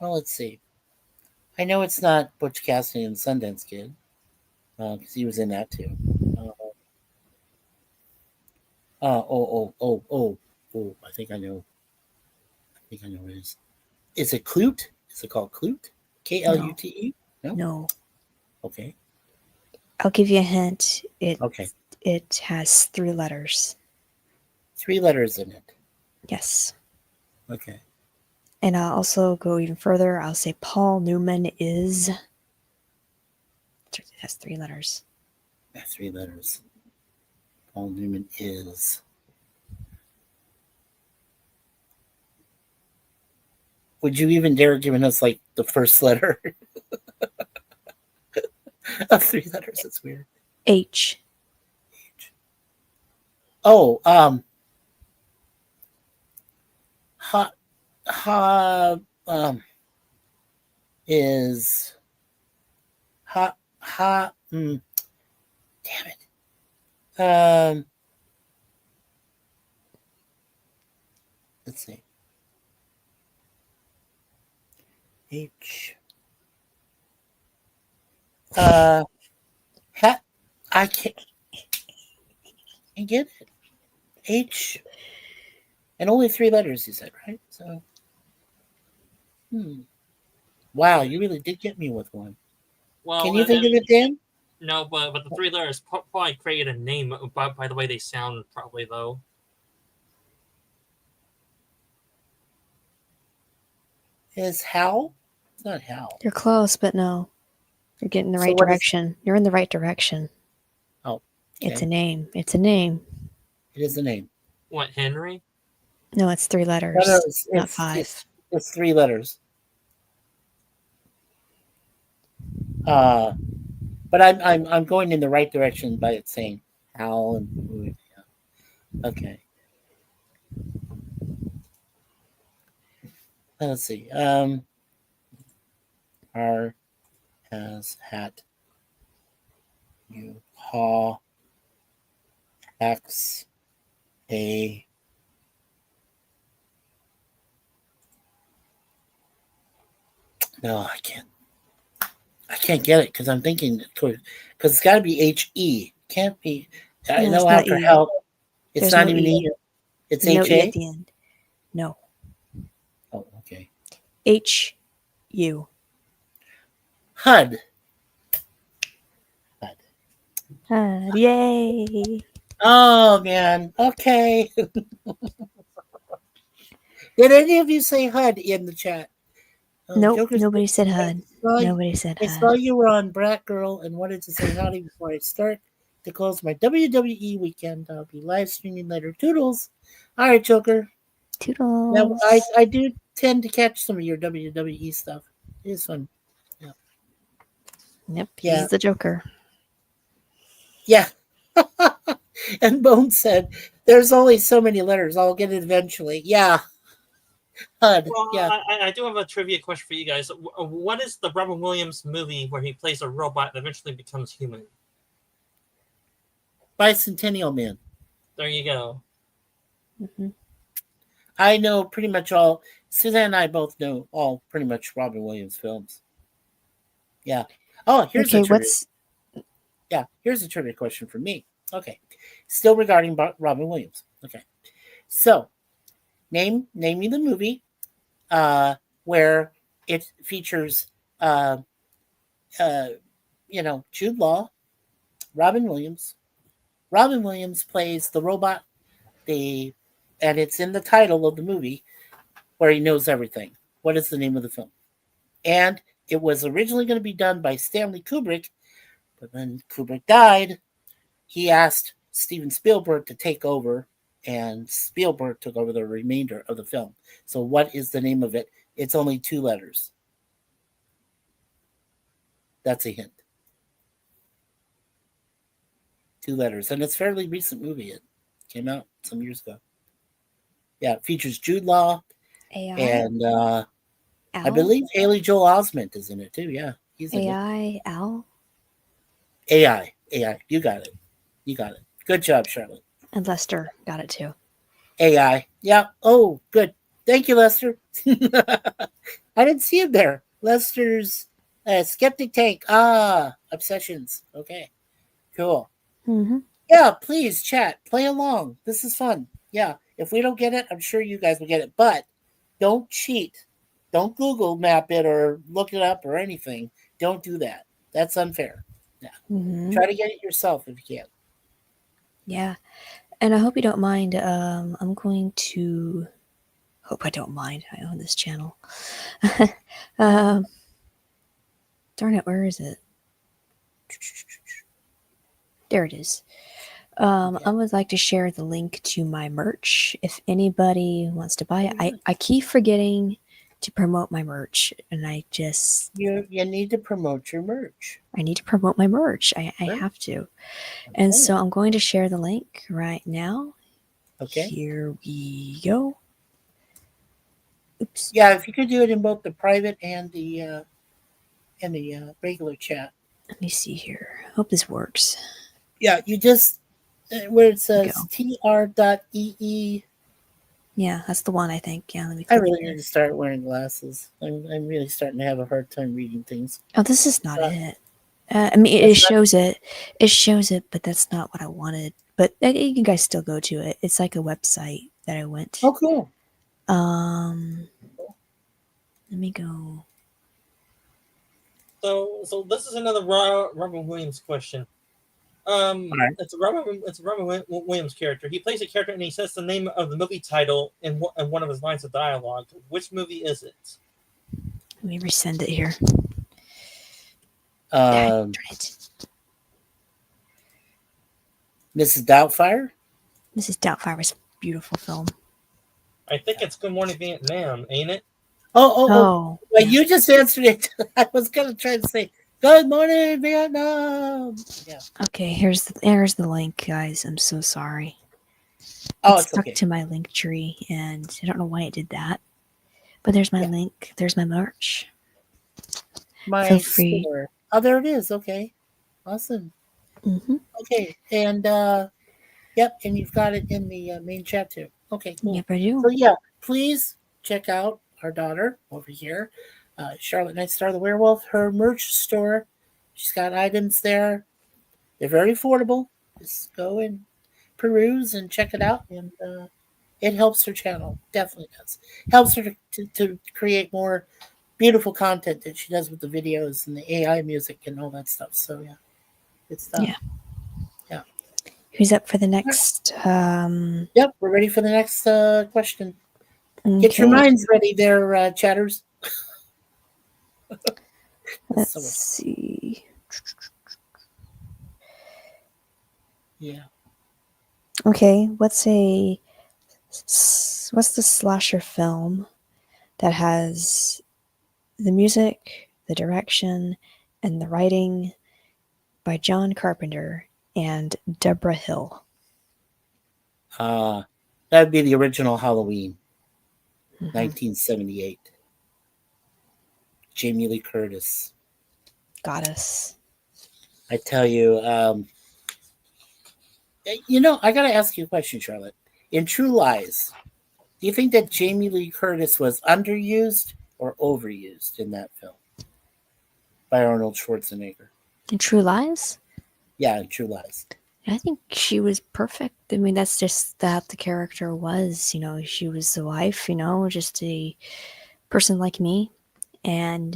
let's see. I know it's not Butch Cassidy and Sundance Kid, because he was in that too. I think I know. What it is. Is it Clute? Is it called Clute? Klute? No. No. Okay. I'll give you a hint. Okay. It has 3 letters. 3 letters in it. Yes. Okay. And I'll also go even further. I'll say Paul Newman is. It has 3 letters. 3 letters. Paul Newman is. Would you even dare giving us like the first letter of 3 letters? That's weird. H. Oh, is damn it. Let's see. H. I can't get it. H. And only 3 letters, you said, right? So, Wow, you really did get me with one. Well, Can you think of it, Dan? No, but the 3 letters probably create a name by the way they sound, probably though. Is Hal? It's not Hal. You're close, but no. You're getting the So right what is- direction. You're in the right direction. Oh, It's okay. a name. It's a name. It is a name. What, Henry? No, it's 3 letters, No, not 5. it's 3 letters. But I'm going in the right direction by it saying Hal and yeah. Okay. Let's see. R has hat. U haw X A. No, I can't. I can't get it because I'm thinking because it's got to be HE. Can't be. I No, know it's not after E. help, it's There's not no even E. E. It's No E HA. at the end. No. Oh, okay. HU. HUD. Yay. Oh man. Okay. Did any of you say HUD in the chat? Nope. Joker's- Nobody said HUD. I Nobody said saw HUD. you were on Brat Girl and wanted to say howdy before I start to close my WWE weekend. I'll be live streaming later. Toodles. All right, Joker. Toodles. Now I do tend to catch some of your WWE stuff. It is fun. Yep. Yeah. He's the Joker. Yeah. And Bone said, "There's only so many letters. I'll get it eventually." Yeah. HUD. Well, Yeah. I do have a trivia question for you guys. What is the Robin Williams movie where he plays a robot that eventually becomes human? Bicentennial Man. There you go. Mm-hmm. I know pretty much all. Suzanne and I both know all pretty much Robin Williams films. Yeah. Oh, here's Okay, a trivia. Here's a trivia question for me. Okay. Still regarding Robin Williams. Okay. So, name me the movie where it features Jude Law, Robin Williams. Robin Williams plays the robot, and it's in the title of the movie where he knows everything. What is the name of the film? And it was originally going to be done by Stanley Kubrick, but when Kubrick died, he asked Steven Spielberg to take over, and Spielberg took over the remainder of the film. So what is the name of it? It's only 2 letters. That's a hint. 2 letters. And it's a fairly recent movie. It came out some years ago. Yeah, it features Jude Law, AI. and Al? I believe Haley Joel Osment is in it too. Yeah, he's in it. AI. Al. AI. You got it. Good job, Charlotte. And Lester got it too. AI. Yeah. Oh, good. Thank you, Lester. I didn't see him there. Lester's Skeptic Tank. Obsessions. Okay. Cool. Mm-hmm. Yeah, please chat. Play along. This is fun. Yeah. If we don't get it, I'm sure you guys will get it. But don't cheat. Don't Google map it or look it up or anything. Don't do that. That's unfair. Yeah. Mm-hmm. Try to get it yourself if you can. Yeah. And I hope you don't mind. I'm going to hope I don't mind. I own this channel. Darn it, where is it? There it is. I would like to share the link to my merch if anybody wants to buy it. I keep forgetting to promote my merch, and I just You need to promote your merch. I need to promote my merch. I Sure. have to. And so I'm going to share the link right now. Okay. Here we go. Oops. Yeah, if you could do it in both the private and the regular chat. Let me see here. Hope this works. Yeah, you just where it says Go. tr.ee. Yeah, that's the one I think. Yeah, let me I click really it. need to start wearing glasses. I'm really starting to have a hard time reading things. Oh, this is not Uh, it. I mean, it that's not- shows it. It shows it, but that's not what I wanted. But you can guys still go to it. It's like a website that I went to. Oh, cool. Let me go. So this is another Robin Williams question. right. It's a Robin Williams character. He plays a character and he says the name of the movie title in one of his lines of dialogue. Which movie is it? Let me resend it here. Um, Darn it. Mrs. Doubtfire. Mrs. Doubtfire was a beautiful film. I think it's Good Morning Vietnam, ain't it? Oh. Well, yeah. you just answered it. I was gonna try to say Good Morning Vietnam. Yeah. Okay, here's the link, guys. I'm so sorry. Oh, It it's stuck okay. to my link tree, and I don't know why it did that. But there's my link. There's my merch. My Feel free. store. Oh, there it is. Okay. Awesome. Mm-hmm. Okay. And yep, and you've got it in the main chat too. Okay, cool. Yep, I do. So yeah, please check out our daughter over here, Charlotte Nightstar the Werewolf. Her merch store. She's got items there. They're very affordable. Just go and peruse and check it out, and it helps her channel. Definitely does. Helps her to create more beautiful content that she does with the videos and the AI music and all that stuff. So yeah, good stuff. Yeah. Yeah. Who's up for the next? Yep, we're ready for the next question. Okay. Get your minds ready there, chatters. Let's So much- see. Yeah. Okay, what's the slasher film that has the music, the direction, and the writing by John Carpenter and Deborah Hill? That'd be the original Halloween, Mhm. 1978. Jamie Lee Curtis. Goddess. I tell you, I got to ask you a question, Charlotte. In True Lies, do you think that Jamie Lee Curtis was underused or overused in that film by Arnold Schwarzenegger? In True Lies? Yeah, in True Lies. I think she was perfect. I mean, that's just that the character was, she was the wife, just a person like me. And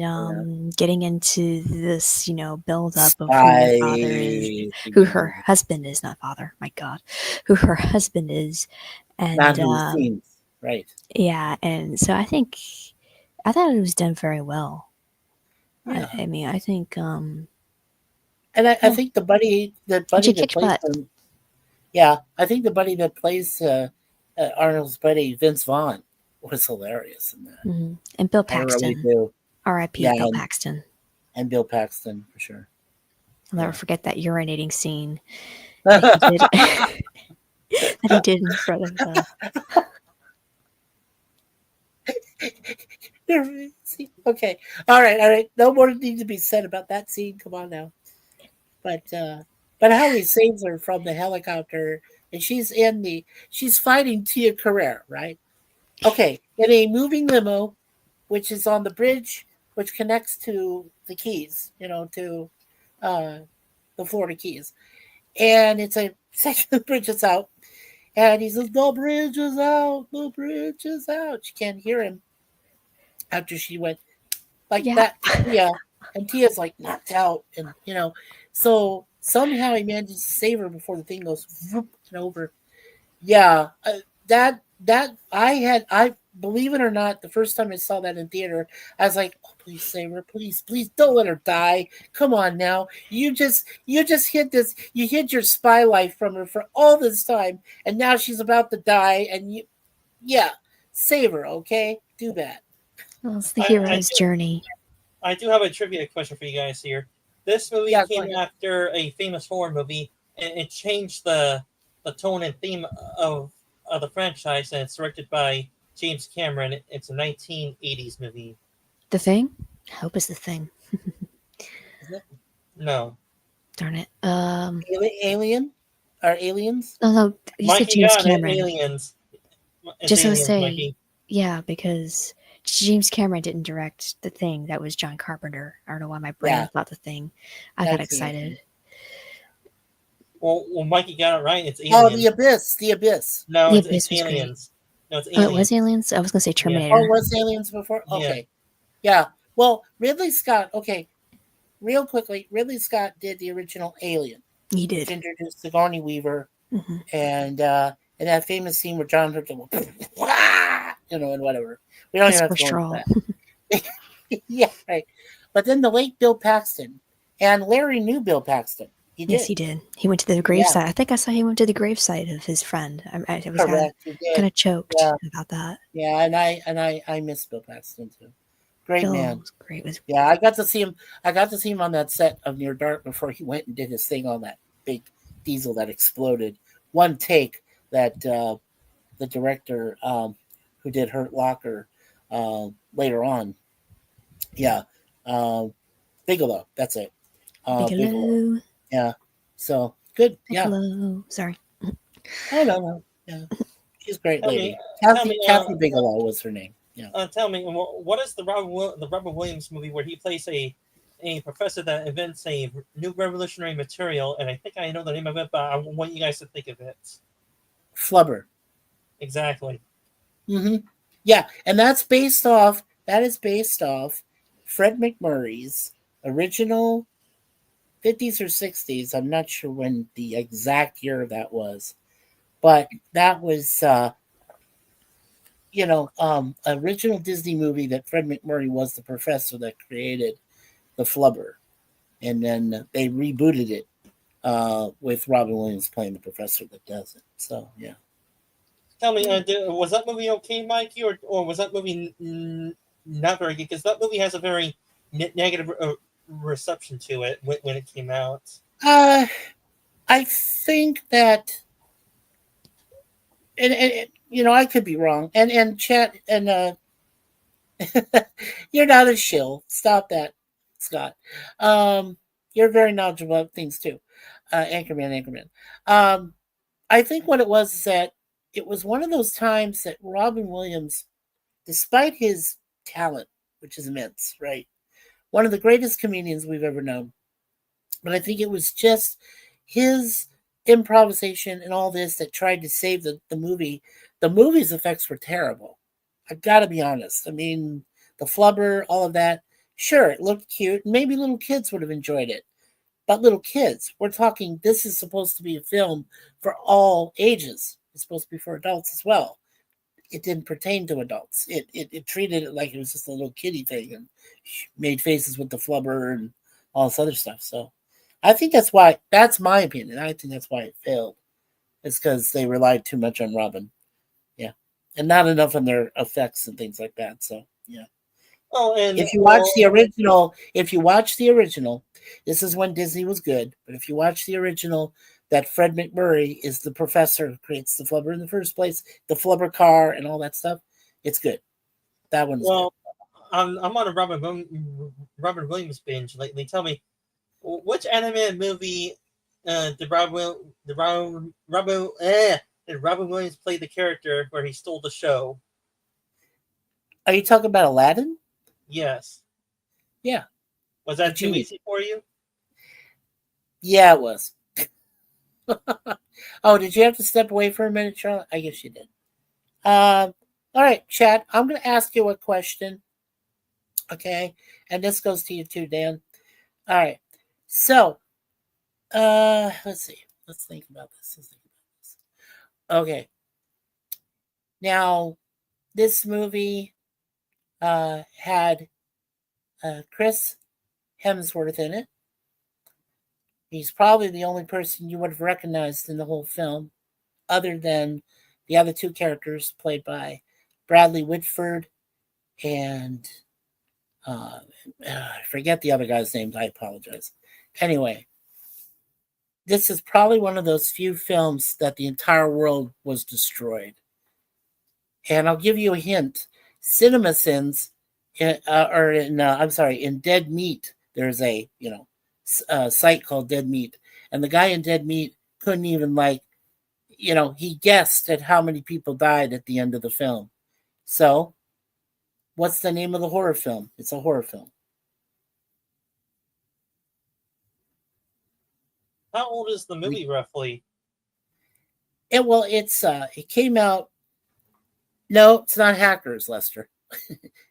getting into this, build up of who your father is, who her husband is, not father, my God, who her husband is. And Not who it seems, right. yeah, and so I thought it was done very well. Yeah. I mean, I think And I think the buddy that kicked plays butt. him, yeah, I think the buddy that plays Arnold's buddy Vince Vaughn was hilarious in that. Mhm. And Bill I really Paxton, do. R.I.P. Yeah, Bill Paxton. And Bill Paxton for sure. I'll never forget that urinating scene that he did, that he did in front of the. Okay, all right. No more needs to be said about that scene. Come on now. But how he saves her from the helicopter, and she's fighting Tia Carrere, right? Okay, in a moving limo, which is on the bridge, which connects to the Keys, to the Florida Keys, and it's a section of the bridge is out, and he says, "The bridge is out, the bridge is out." She can't hear him after she went like that. Yeah, and Tia's like knocked out, and so somehow he manages to save her before the thing goes whoop and over. Yeah, that I believe it or not, the first time I saw that in theater, I was like, "Oh, please save her, please don't let her die. Come on now, you just hid this, you hid your spy life from her for all this time, and now she's about to die, and save her, okay? Do that." Well, it's the hero's journey. I do have a trivia question for you guys here. This movie came after a famous horror movie, and it changed the tone and theme of the franchise, and it's directed by James Cameron. It's a 1980s movie. The Thing? I hope it's The Thing. No. Darn it. Alien? Or Aliens? No, you said James Cameron. Aliens. Just want to say, yeah, because James Cameron didn't direct The Thing. That was John Carpenter. I don't know why my brain thought The Thing. I got excited. Well, Mikey got it right. It's Aliens. Oh, The Abyss. The Abyss. No, it's Aliens. No, it's Oh, Aliens. it was Aliens? I was going to say Terminator. Yeah. Oh, it was Aliens before? Okay. Yeah. Well, Ridley Scott, okay, real quickly, Ridley Scott did the original Alien. He did. Which introduced Sigourney Weaver. Mm-hmm. And that famous scene where John Hurt will, and whatever. We don't even have to go into that. Yeah, right. But then the late Bill Paxton And Larry knew Bill Paxton. He did. Yes, he did. He went to the gravesite. I think I saw he went to the gravesite of his friend. I was Correct. He did. kind of choked Yeah. about that. Yeah, and I miss Bill Paxton too. Great Bill man. was great. Yeah, I got to see him. I got to see him on that set of Near Dark before he went and did his thing on that big diesel that exploded. One take that the director who did Hurt Locker later on. Yeah, Bigelow. That's it. Bigelow. Yeah. So good. Bigelow. Sorry. Oh no. Yeah, she's a great lady. Tell me, Kathy Bigelow was her name. Yeah. Tell me, what is the Robin Williams movie where he plays a professor that invents a new revolutionary material? And I think I know the name of it, but I want you guys to think of it. Flubber. Exactly. Mm-hmm. Yeah, and that's based off. That is based off Fred McMurray's original 50s or 60s. I'm not sure when the exact year that was, but that was original Disney movie that Fred McMurray was the professor that created the Flubber, and then they rebooted it with Robin Williams playing the professor that does it. So yeah. Tell me, was that movie okay, Mikey, or was that movie not very good? Because that movie has a very negative reception to it when it came out. I think that, and I could be wrong, and chat, and you're not a shill. Stop that, Scott. You're very knowledgeable about things too. Anchorman. I think what it was is that it was one of those times that Robin Williams, despite his talent, which is immense, right? One of the greatest comedians we've ever known. But I think it was just his improvisation and all this that tried to save the movie. The movie's effects were terrible. I've got to be honest. I mean, the flubber, all of that. Sure, it looked cute. Maybe little kids would have enjoyed it. But little kids, we're talking, this is supposed to be a film for all ages. It's supposed to be for adults as well. It didn't pertain to adults. It treated it like it was just a little kiddie thing and made faces with the flubber and all this other stuff. So I think that's my opinion. I think that's why it failed. It's because they relied too much on Robin. Yeah. And not enough on their effects and things like that. So yeah. Oh, and if you watch the original, this is when Disney was good. But if you watch the original, that Fred McMurray is the professor who creates the flubber in the first place, the flubber car and all that stuff, it's good. That one's good. I'm on a Robin Williams binge lately. Tell me, which animated movie did Robin Williams play the character where he stole the show? Are you talking about Aladdin? Yes. Yeah. Was that too easy for you? Yeah, it was. Oh, did you have to step away for a minute, Charlotte? I guess you did. All right, Chad, I'm going to ask you a question. Okay. And this goes to you too, Dan. All right. So, let's see. Let's think about this. Okay. Now, this movie had Chris Hemsworth in it. He's probably the only person you would have recognized in the whole film, other than the other two characters played by Bradley Whitford and I forget the other guy's name. I apologize. Anyway, this is probably one of those few films that the entire world was destroyed. And I'll give you a hint. CinemaSins, in Dead Meat, there's a site called Dead Meat, and the guy in Dead Meat couldn't even he guessed at how many people died at the end of the film. So, what's the name of the horror film? It's a horror film. How old is the movie roughly? It came out. No, it's not Hackers, Lester.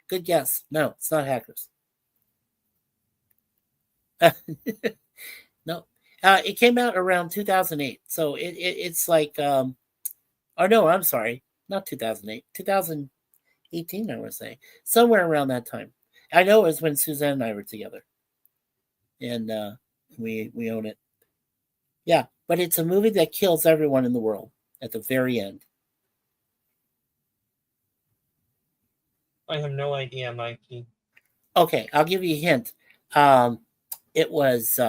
Good guess. No, it's not Hackers. No, it came out around 2008. So it's like, no, I'm sorry, not 2008, 2018. I would say somewhere around that time. I know it was when Suzanne and I were together. and we own it. Yeah, but it's a movie that kills everyone in the world at the very end. I have no idea, Mikey. Okay, I'll give you a hint. It was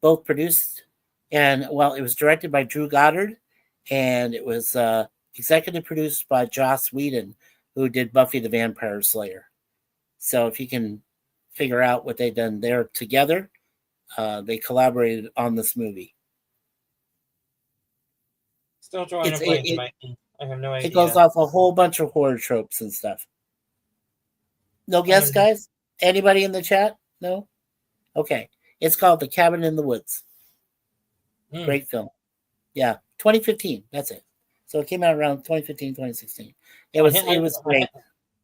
both produced and, well, it was directed by Drew Goddard, and it was executive produced by Joss Whedon, who did Buffy the Vampire Slayer. So if you can figure out what they've done there together, they collaborated on this movie. Still drawing a blank, Mikey. I have no idea. It goes off a whole bunch of horror tropes and stuff. No guess, guys? Anybody in the chat? No? Okay. It's called The Cabin in the Woods. Great film. Yeah, 2015. That's it. So it came out around 2015, 2016. It was great.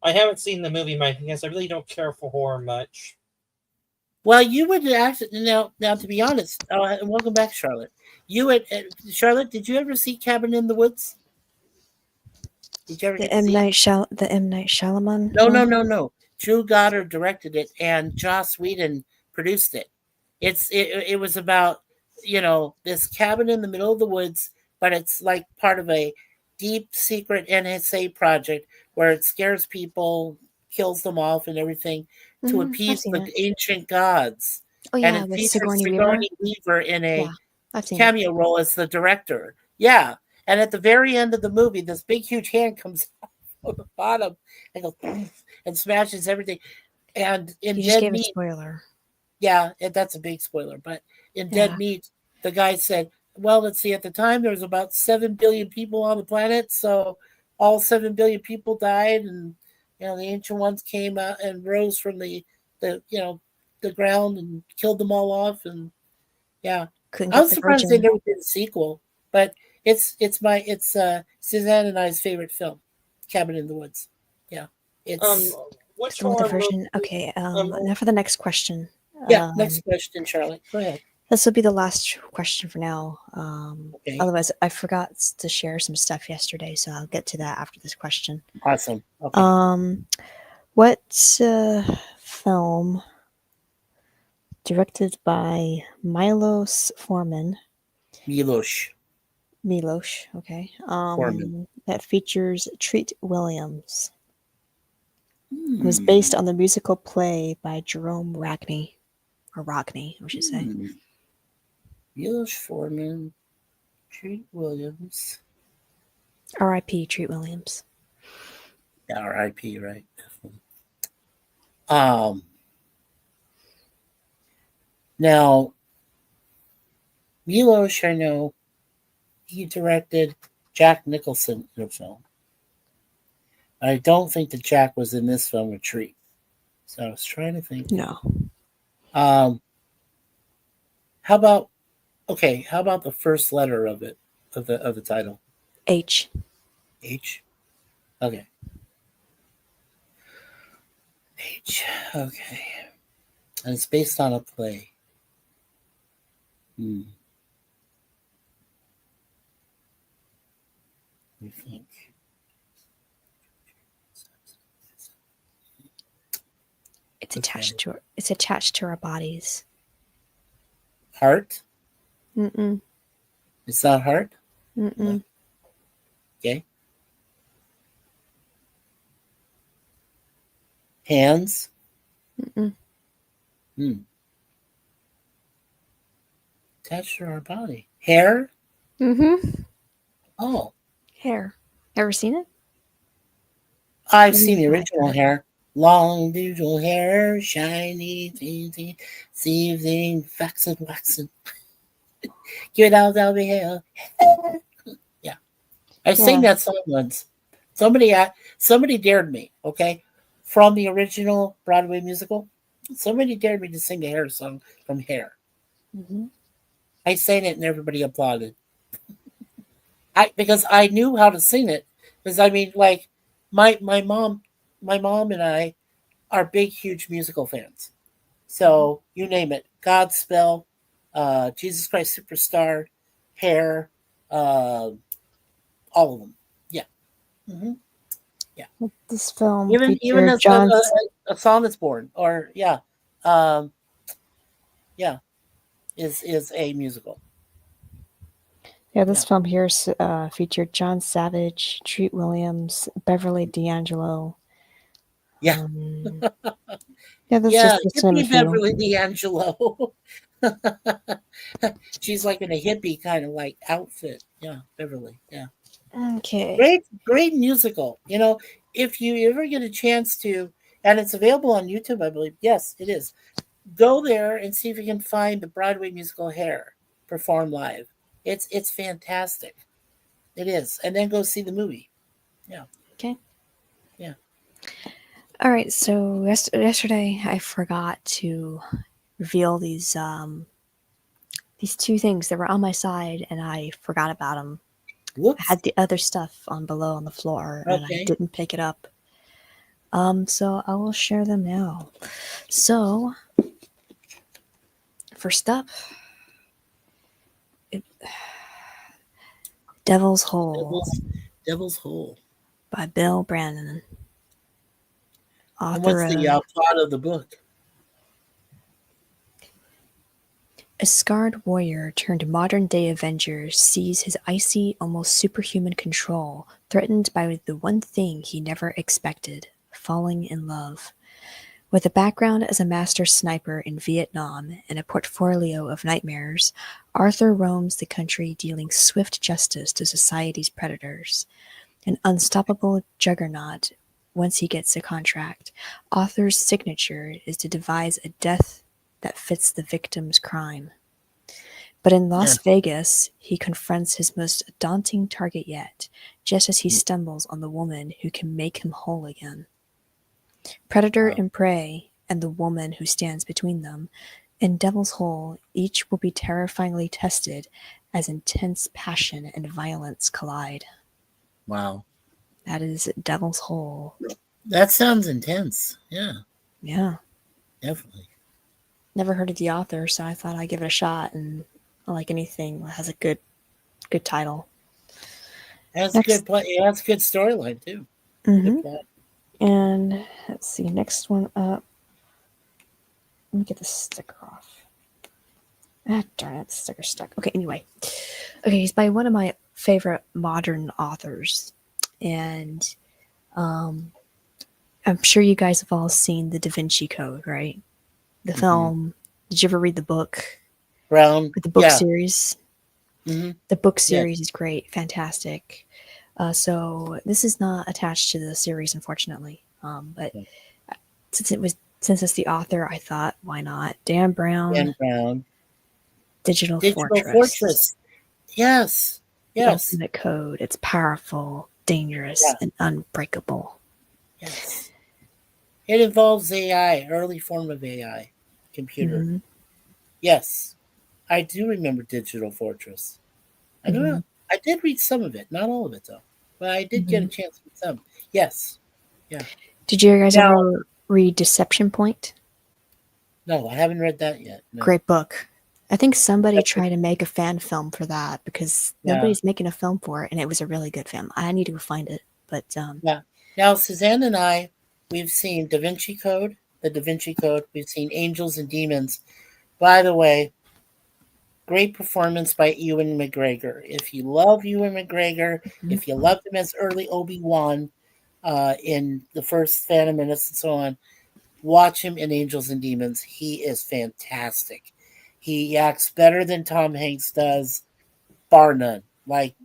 I haven't seen the movie, Mikey, because I really don't care for horror much. Well, you would actually now. To be honest, and welcome back, Charlotte. Charlotte, did you ever see Cabin in the Woods? Did you ever The M. Night Shyamalan? No. Drew Goddard directed it, and Joss Whedon produced it. It was about, this cabin in the middle of the woods, but it's like part of a deep secret NSA project where it scares people, kills them off, and everything to appease the ancient gods. Oh yeah, and it with features Sigourney Weaver in a I've cameo role as the director. Yeah, and at the very end of the movie, this big, huge hand comes out from the bottom and goes and smashes everything. And in Dead Meat, a spoiler. Yeah, that's a big spoiler. But in Dead Meat, the guy said, well, let's see, at the time there was about 7 billion people on the planet, so all 7 billion people died, and the ancient ones came out and rose from the ground and killed them all off. And I was surprised they never did a sequel, but it's Suzanne and I's favorite film, Cabin in the Woods. Yeah, it's which one version. Okay, now for the next question. Yeah, next question, Charlotte. Go ahead. This will be the last question for now. Okay. Otherwise, I forgot to share some stuff yesterday, so I'll get to that after this question. Awesome. Okay. What film directed by Milos Forman? Milos. Okay. Forman. That features Treat Williams. It was based on the musical play by Jerome Rockney, I should say. Milos Forman, Treat Williams. R.I.P. Treat Williams. Yeah, R.I.P. Right. Now, Milos, I know, he directed Jack Nicholson in a film. I don't think that Jack was in this film with Treat. So I was trying to think. No. How about the first letter of it, of the title? H. H. Okay. H. Okay. And it's based on a play. Let me think. It's attached to our bodies. Heart? Mm-mm. It's not heart? Mm-mm. No. Okay. Hands? Mm-mm. Attached to our body. Hair? Mm-hmm. Oh. Hair. Ever seen it? I've seen the original Hair. Long, beautiful hair, shiny, seething, waxing. Give it out, that'll be hair. Yeah. I sang that song once. Somebody dared me, okay? From the original Broadway musical. Somebody dared me to sing the Hair song from Hair. Mm-hmm. I sang it and everybody applauded. Because I knew how to sing it. Because my mom and I are big, huge musical fans. So you name it. Godspell, Jesus Christ Superstar, Hair, all of them. Yeah. Mm-hmm. Yeah. This film even John... a Song Is Born, or Yeah, is a musical. Yeah, this Yeah. film here featured John Savage, Treat Williams, Beverly D'Angelo. Yeah. Um, yeah, that's Yeah, just to name a hippie few. Beverly D'Angelo. She's like in a hippie kind of like outfit. Yeah, Beverly. Yeah. Okay. Great musical. If you ever get a chance to, and it's available on YouTube, I believe. Yes, it is. Go there and see if you can find the Broadway musical Hair performed live. It's fantastic. It is. And then go see the movie. Yeah. Okay. Yeah. All right. So yesterday I forgot to reveal these two things that were on my side, and I forgot about them. I Whoops. had the other stuff on below on the floor, and I Okay. didn't pick it up. So I will share them now. So first up, it, Devil's Hole Devil's Hole. by Bill Brandon, And author what's the of plot of the book? A scarred warrior turned modern-day Avenger sees his icy, almost superhuman control threatened by the one thing he never expected: falling in love. With a background as a master sniper in Vietnam and a portfolio of nightmares, Arthur roams the country dealing swift justice to society's predators. An unstoppable juggernaut once he gets a contract, Arthur's signature is to devise a death that fits the victim's crime. But in Yeah. Las Vegas, he confronts his most daunting target yet, just as he stumbles on the woman who can make him whole again. Predator Wow. and prey, and the woman who stands between them, in Devil's Hole, each will be terrifyingly tested as intense passion and violence collide. Wow. That is Devil's Hole. That sounds intense. Yeah, Yeah. definitely. Never heard of the author, so I thought I'd give it a shot, and I like anything that has a good title. That's Next. good play. It has good storyline too. Mm-hmm. Good plot. And let's see, next one up. Let me get the sticker off. Ah, darn it, the sticker's stuck. Okay, anyway. Okay, he's by one of my favorite modern authors. And I'm sure you guys have all seen The Da Vinci Code, right? The film. Did you ever read the book? Brown. The book Yeah. series? Mm-hmm. The book Yes. series is great, fantastic. So this is not attached to the series, unfortunately. But Okay. since it's the author, I thought, why not? Dan Brown, Dan Brown. Digital Digital Fortress. Fortress. Yes. The Yes. ultimate code. It's powerful, dangerous, Yeah. and unbreakable. Yes. It involves AI, early form of AI, computer. Mhm. Yes. I do remember Digital Fortress. I don't know. I did read some of it, not all of it though. But I did get a chance to read some. Yes. Yeah. Did you guys Now- ever read Deception Point? No, I haven't read that yet. No. Great book. I think somebody That's- tried to make a fan film for that because Yeah. nobody's making a film for it, and it was a really good film. I need to go find it, but Yeah. Now, Suzanne and I, we've seen Da Vinci Code, the Da Vinci Code. We've seen Angels and Demons. By the way, great performance by Ewan McGregor. If you love Ewan McGregor, if you loved him as early Obi-Wan in the first Phantom Menace and so on, watch him in Angels and Demons. He is fantastic. He acts better than Tom Hanks does, bar none. Like,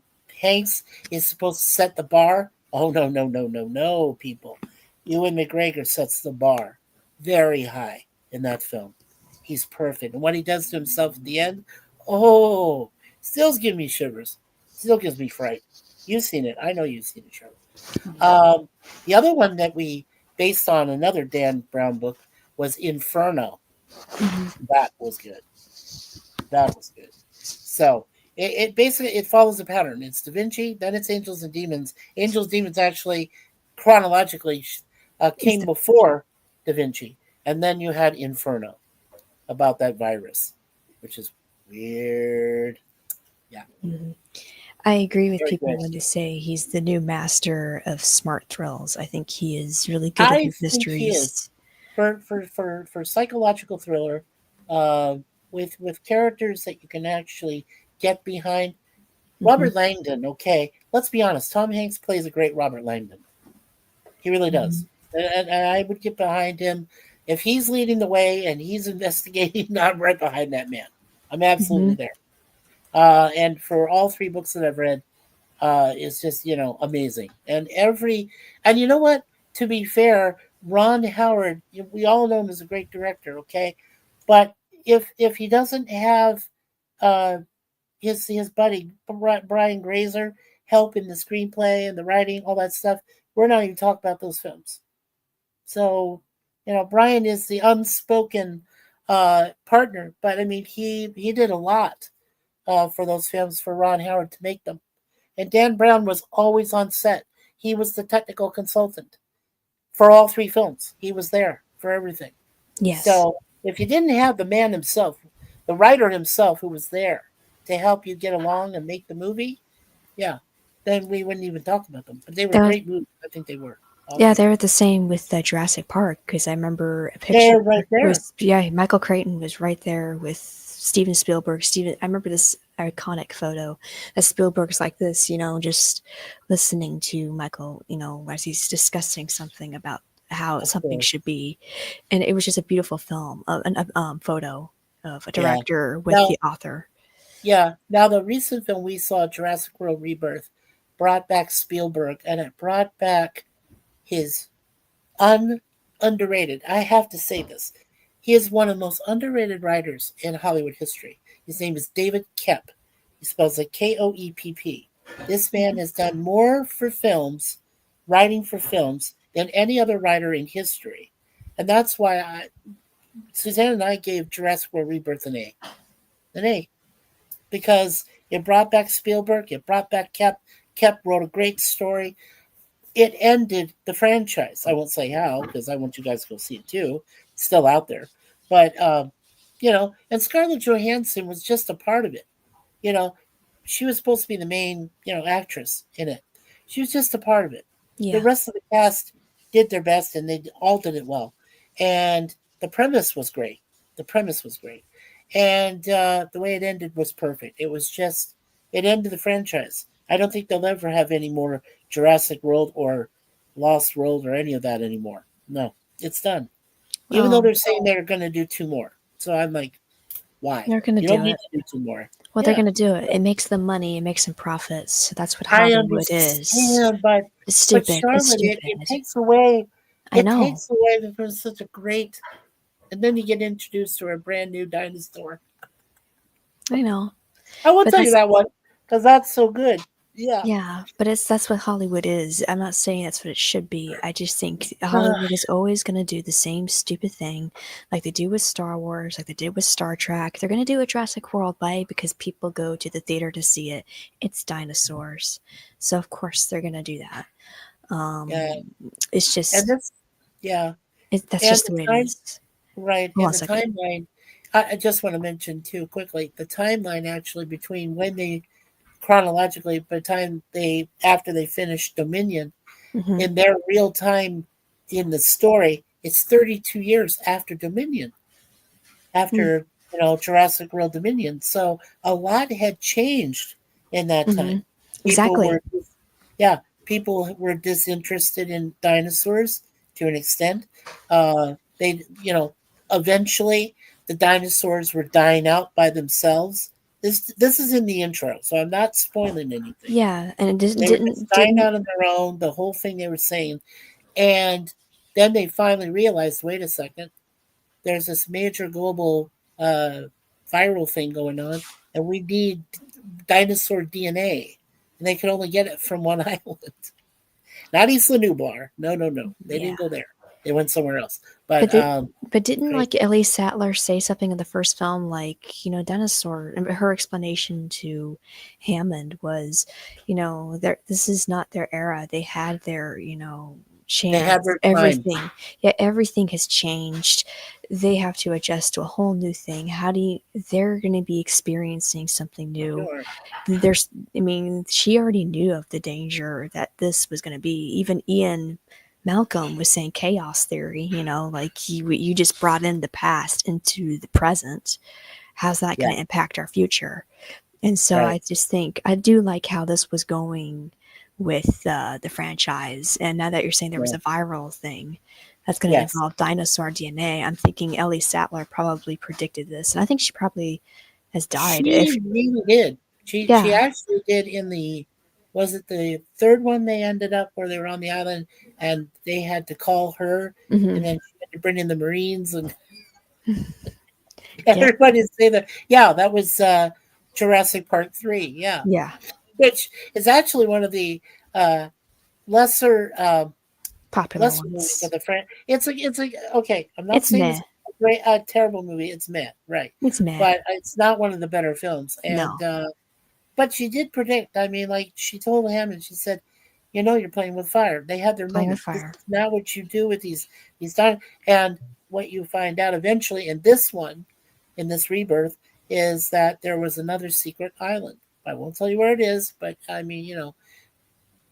Hanks is supposed to set the bar. Oh, no, people. Ewan McGregor sets the bar very high in that film. He's perfect. And what he does to himself at the end, oh, still gives me shivers. Still gives me fright. You've seen it. I know you've seen it, Charlotte. The other one that we based on another Dan Brown book was Inferno. That was good. That was good. So it basically it follows a pattern. It's Da Vinci, then it's Angels and Demons. Angels and Demons actually chronologically came before Da Vinci, and then you had Inferno about that virus, which is weird. Yeah. I agree with Very people good. when they say he's the new master of smart thrills. I think he is really good at I his think he mysteries. is. For psychological thriller, with characters that you can actually get behind. Mhm. Robert Langdon, okay, let's be honest. Tom Hanks plays a great Robert Langdon. He really does, and I would get behind him if he's leading the way and he's investigating. I'm right behind that man. I'm absolutely Mhm. there. And for all three books that I've read, is just amazing. And you know what? To be fair, Ron Howard, we all know him as a great director, okay, but if he doesn't have uh, his buddy Brian Grazer help in the screenplay and the writing, all that stuff, we're not even talking about those films. So, Brian is the unspoken partner, but I mean, he did a lot for those films for Ron Howard to make them. And Dan Brown was always on set. He was the technical consultant for all three films. He was there for everything. Yes. So if you didn't have the man himself, the writer himself, who was there to help you get along and make the movie, yeah, then we wouldn't even talk about them. But they were That was, great movies. I think they were. All yeah, three. they were the same with Jurassic Park because I remember a picture They're right there. was yeah, Michael Crichton was right there with Steven Spielberg. I remember this iconic photo that Spielberg's like this, just listening to Michael, as he's discussing something about how Of something course. should be, and it was just a beautiful film, photo of a Yeah. director with Now, the author. yeah. Now the recent film we saw, Jurassic World Rebirth, brought back Spielberg, and it brought back his underrated. I have to say this. He is one of the most underrated writers in Hollywood history. His name is David Koepp. He spells it Koepp. This man has done more for films, writing for films, than any other writer in history. And that's why Suzanne and I gave Jurassic World Rebirth an A. An A. Because it brought back Spielberg, it brought back Koepp. Koepp wrote a great story. It ended the franchise. I won't say how because I want you guys to go see it too. It's still out there, but and Scarlett Johansson was just a part of it. You know, she was supposed to be the main actress in it. She was just a part of it. The Yeah. rest of the cast did their best, and they all did it well. And the premise was great. The premise was great, and the way it ended was perfect. It ended the franchise. I don't think they'll ever have any more Jurassic World or Lost World or any of that anymore. No, it's done. Even though Well, they're saying they're going to do two more. So I'm like, why? they're gonna You don't do need it. to do two more. Well, they're Yeah, gonna do it. It makes them money. It makes them profits. So that's what I Hollywood is. understand, but It's stupid. It's Charlotte, it stupid. takes away. I It know. takes away from such a great. And then you get introduced to a brand new dinosaur. I know. I will But tell you that's that one because that's so good. Yeah. yeah. But that's what Hollywood is. I'm not saying that's what it should be. I just think Hollywood is always gonna do the same stupid thing, like they do with Star Wars, like they did with Star Trek. They're gonna do a Jurassic World by because people go to the theater to see it. It's dinosaurs, so of course they're gonna do that. Yeah. It's And just this, yeah. that's And just the the way it time, is. right. Hold on And a the second. timeline, I just want to mention too quickly the timeline actually between when they chronologically, by the time after they finished Dominion, Hmm. in their real time in the story, it's 32 years after Dominion, after Jurassic World Dominion. So a lot had changed in that Hmm. time. People Exactly. were, yeah, people were disinterested in dinosaurs to an extent. They, eventually the dinosaurs were dying out by themselves. This is in the intro, so I'm not spoiling anything. Yeah, and it didn't They were just didn't dying didn't out on their own. The whole thing they were saying, and then they finally realized, wait a second, there's this major global uh, viral thing going on, and we need dinosaur DNA, and they could only get it from one island, not Isla Nublar. No, no, no, they yeah. didn't go there. They went somewhere else. But But but didn't great. like Ellie Sattler say something in the first film like dinosaur? And her explanation to Hammond was, this is not their era. They had their They had chance. their time. Everything, yeah, everything has changed. They have to adjust to a whole new thing. How do you? They're going to be experiencing something new. Sure. I mean, she already knew of the danger that this was going to be. Even Ian Malcolm was saying chaos theory, like you just brought in the past into the present. how's that Yeah. going to impact our future? And so Right. I just think I do like how this was going with the franchise. And now that you're saying there was Yeah. a viral thing that's going to Yes. involve dinosaur DNA, I'm thinking Ellie Sattler probably predicted this, and I think she probably has died. If She really did. She yeah, actually did in the, was it the third one they ended up where they were on the island and they had to call her hmm and then she had to bring in the Marines and yeah, everybody say that. Yeah, that was Jurassic Park 3. Yeah. yeah, Which is actually one of the uh, lesser popular lesser movies of ones. the friend. It's a okay. I'm not It's saying meh. it's a great terrible movie. It's meh, right? It's meh. But it's not one of the better films. And No, but she did predict. I mean, like she told Hammond, she said, "You know, you're playing with fire." They had their playing with moment. This fire. is not what you do with these done. And what you find out eventually in this one, in this rebirth, is that there was another secret island. I won't tell you where it is, but I mean,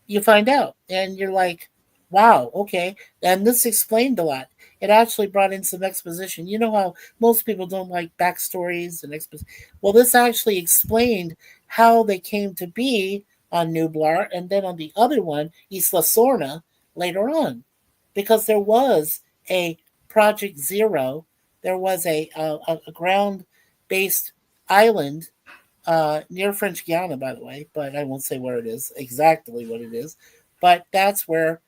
you find out and you're like, wow, okay. And this explained a lot. It actually brought in some exposition. You know how most people don't like backstories and exposition. Well, this actually explained how they came to be on Nublar and then on the other one, Isla Sorna, later on. Because there was a Project Zero, there was a ground based island near French Guiana, by the way, but I won't say where it is, exactly what it is. But that's where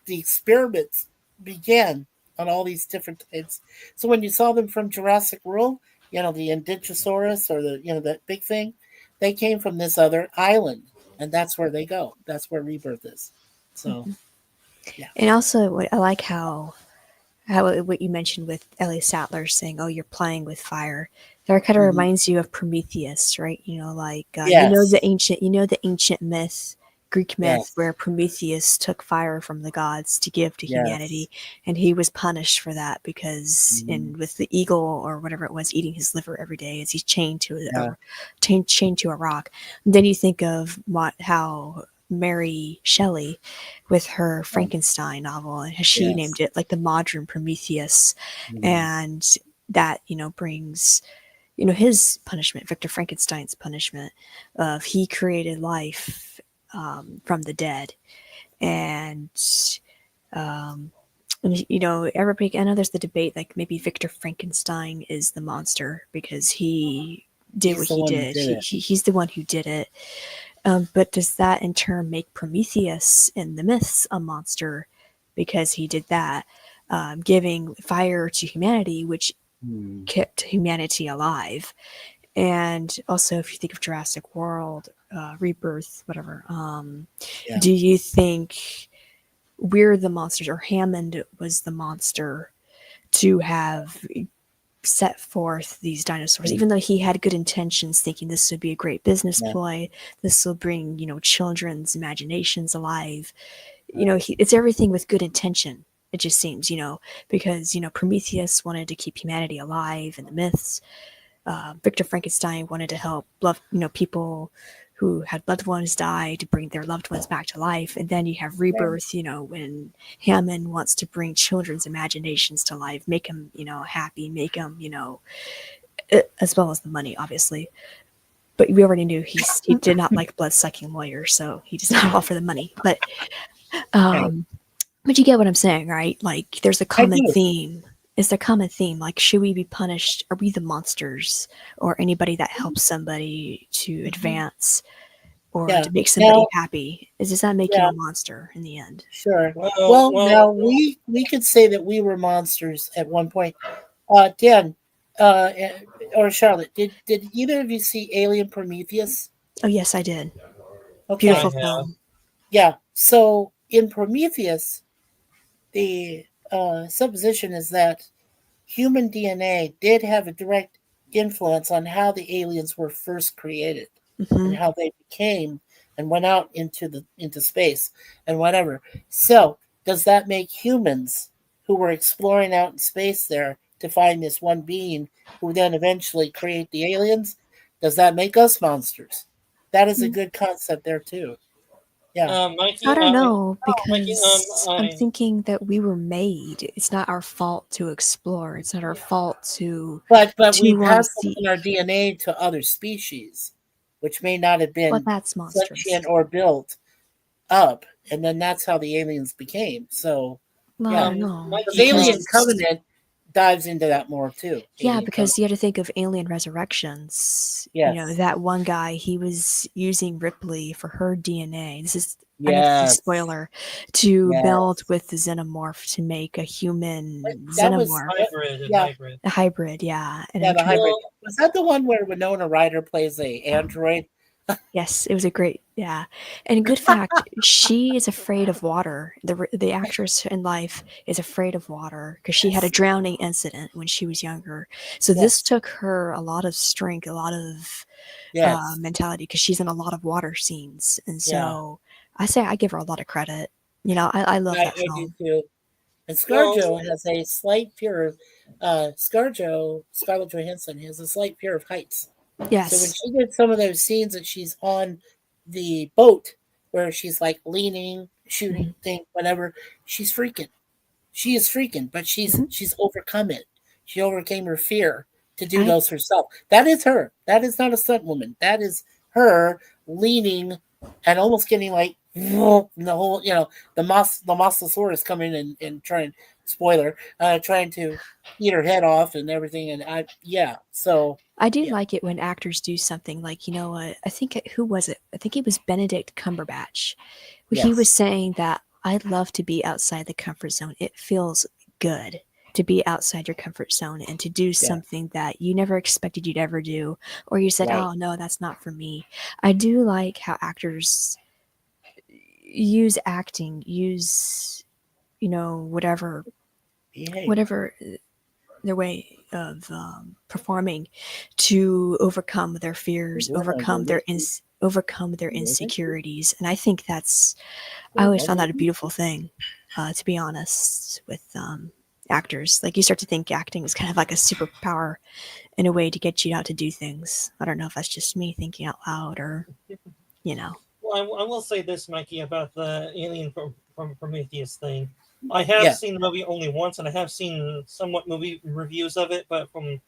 the experiments began on all these different types. So when you saw them from Jurassic World, the Indigitosaurus or that big thing, they came from this other island, and that's where they go. That's where Rebirth is. So yeah, And also, I like how what you mentioned with Ellie Sattler saying, "Oh, you're playing with fire." That kind of mm-hmm. reminds you of Prometheus, right? Like Yes, the ancient myth, Greek myth, yes, where Prometheus took fire from the gods to give to yes, humanity, and he was punished for that because, mm-hmm. and with the eagle or whatever it was, eating his liver every day as he's chained to Yeah, chained to a rock. And then you think of how Mary Shelley with her yeah, Frankenstein novel, and she yes, named it like the modern Prometheus, mm-hmm. and that brings his punishment, Victor Frankenstein's punishment of he created life from the dead, and um, everybody. I know there's the debate like maybe Victor Frankenstein is the monster because he did He's what the he one who did. did it. He's the one who did it. But does that in turn make Prometheus in the myths a monster because he did that, giving fire to humanity, which Mm. kept humanity alive? And also, if you think of Jurassic World, Rebirth, whatever, Yeah, do you think we're the monsters or Hammond was the monster to have set forth these dinosaurs, mm, even though he had good intentions, thinking this would be a great business yeah, ploy, this will bring children's imaginations alive. right, It's everything with good intention. It just seems, because Prometheus wanted to keep humanity alive in the myths. Victor Frankenstein wanted to help people who had loved ones die to bring their loved ones back to life. And then you have right, Rebirth, when Hammond wants to bring children's imaginations to life, make them, happy, make them, as well as the money, obviously. But we already knew he did not like blood sucking lawyers, so he does not offer the money. right. Um, but you get what I'm saying, right? Like, there's a I common do. theme. It's a common theme. Like, should we be punished? Are we the monsters, or anybody that helps somebody to Mhm. advance or Yeah. to make somebody Now, happy? Does that make you yeah, a monster in the end? sure. Well, Well, well, now we could say that we were monsters at one point. Dan, or Charlotte, did either of you see Alien Prometheus? Oh yes, I did. I Okay. Beautiful have. film. Yeah. So in Prometheus, the supposition is that human DNA did have a direct influence on how the aliens were first created Hmm. and how they became and went out into space and whatever. So, does that make humans who were exploring out in space there to find this one being who then eventually create the aliens? Does that make us monsters? That is a good concept there too. Yeah. Mikey, I don't know Mikey, because I'm thinking that we were made. It's not our fault to explore. It's not our fault to But we want to pass see. on our DNA to other species, which may not have Well, been that's monstrous. sentient or built up, and then that's how the aliens became. So yeah, Well, no, because Mikey, Alien because Covenant dives into that more too. yeah, Alien because Covenant. you had to think of Alien Resurrections. You know, Yes. that one guy, he was using Ripley for her DNA. This is, I know this is a Yes. spoiler, to meld Yes. with the xenomorph to make a human That was xenomorph. yeah, hybrid. A hybrid, yeah. And yeah, I'm the trying. hybrid. Well, Was that the one where Winona Ryder plays a android? Yes, it was a great, yeah. And good fact, she is afraid of water. The actress in life is afraid of water because she had a Yes. drowning incident when she was younger. So this Yes. took her a lot of strength, a lot of Yes. mentality because she's in a lot of water scenes. And Yeah. so I say I give her a lot of credit. You know, I love that I do film. too. And well, ScarJo has a slight fear of ScarJo, Scarlett Johansson has a slight fear of heights. So when Yes. she did some of those scenes that she's on the boat where she's like leaning, shooting thing, whatever, she's freaking. She is freaking, but Mhm. she's overcome it. She overcame her fear to do I those herself. That is her. That is not a stunt woman. That is her leaning and almost getting like the whole, the Mosasaurus coming and trying, spoiler, trying to eat her head off and everything. And so I do yeah, like it when actors do something like, you know what, I think who was it? I think it was Benedict Cumberbatch. He was yes, saying that I'd love to be outside the comfort zone. It feels good to be outside your comfort zone and to do yeah, something that you never expected you'd ever do, or you said, right. "Oh no, that's not for me." I do like how actors use acting, use, you know, Behave. whatever their way of performing to overcome their fears, overcome their insecurities, and I think that's, I always found that a beautiful thing, to be honest, with actors. Like, you start to think acting is kind of like a superpower in a way to get you out to do things. I don't know if that's just me thinking out loud or, you know. well, I will say this, Mikey, about the Alien from Prometheus thing. I have Yeah, seen the movie only once, and I have seen somewhat movie reviews of it. But from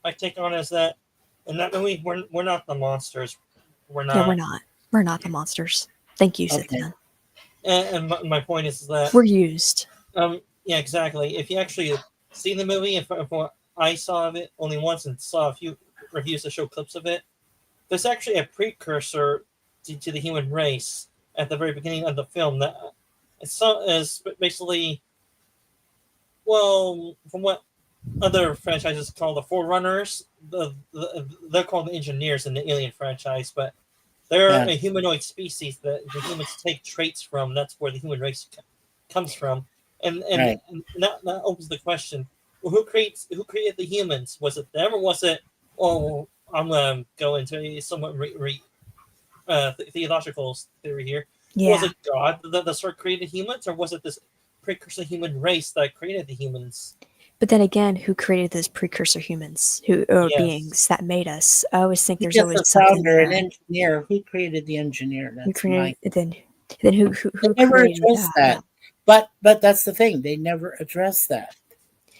my take on it is that in that movie, we're not the monsters. We're Yeah, we're not. not. We're not the monsters. Thank you, okay, Sithan. And my point is that We're used. yeah, exactly. If you actually see the movie, if what I saw of it only once and saw a few reviews that show clips of it, there's actually a precursor to the human race at the very beginning of the film that is basically, well, from what other franchises call the Forerunners, they're called the Engineers in the Alien franchise, but they're yeah, a humanoid species that the humans take traits from. That's where the human race comes from, and, right. and that opens the question: well, who created the humans? Was it them, or was it? Oh, I'm gonna go into a somewhat theological theory here. Was Yeah. it God that sort of created humans, or was it this precursor human race that created the humans? But then again, who created those precursor humans, who or Yes. beings that made us? I always think He there's gets always a something founder, an there. engineer. Who created the engineer? Who That's created? my. Then who They who never created addressed that? Yeah, that. But that's the thing. They never addressed that.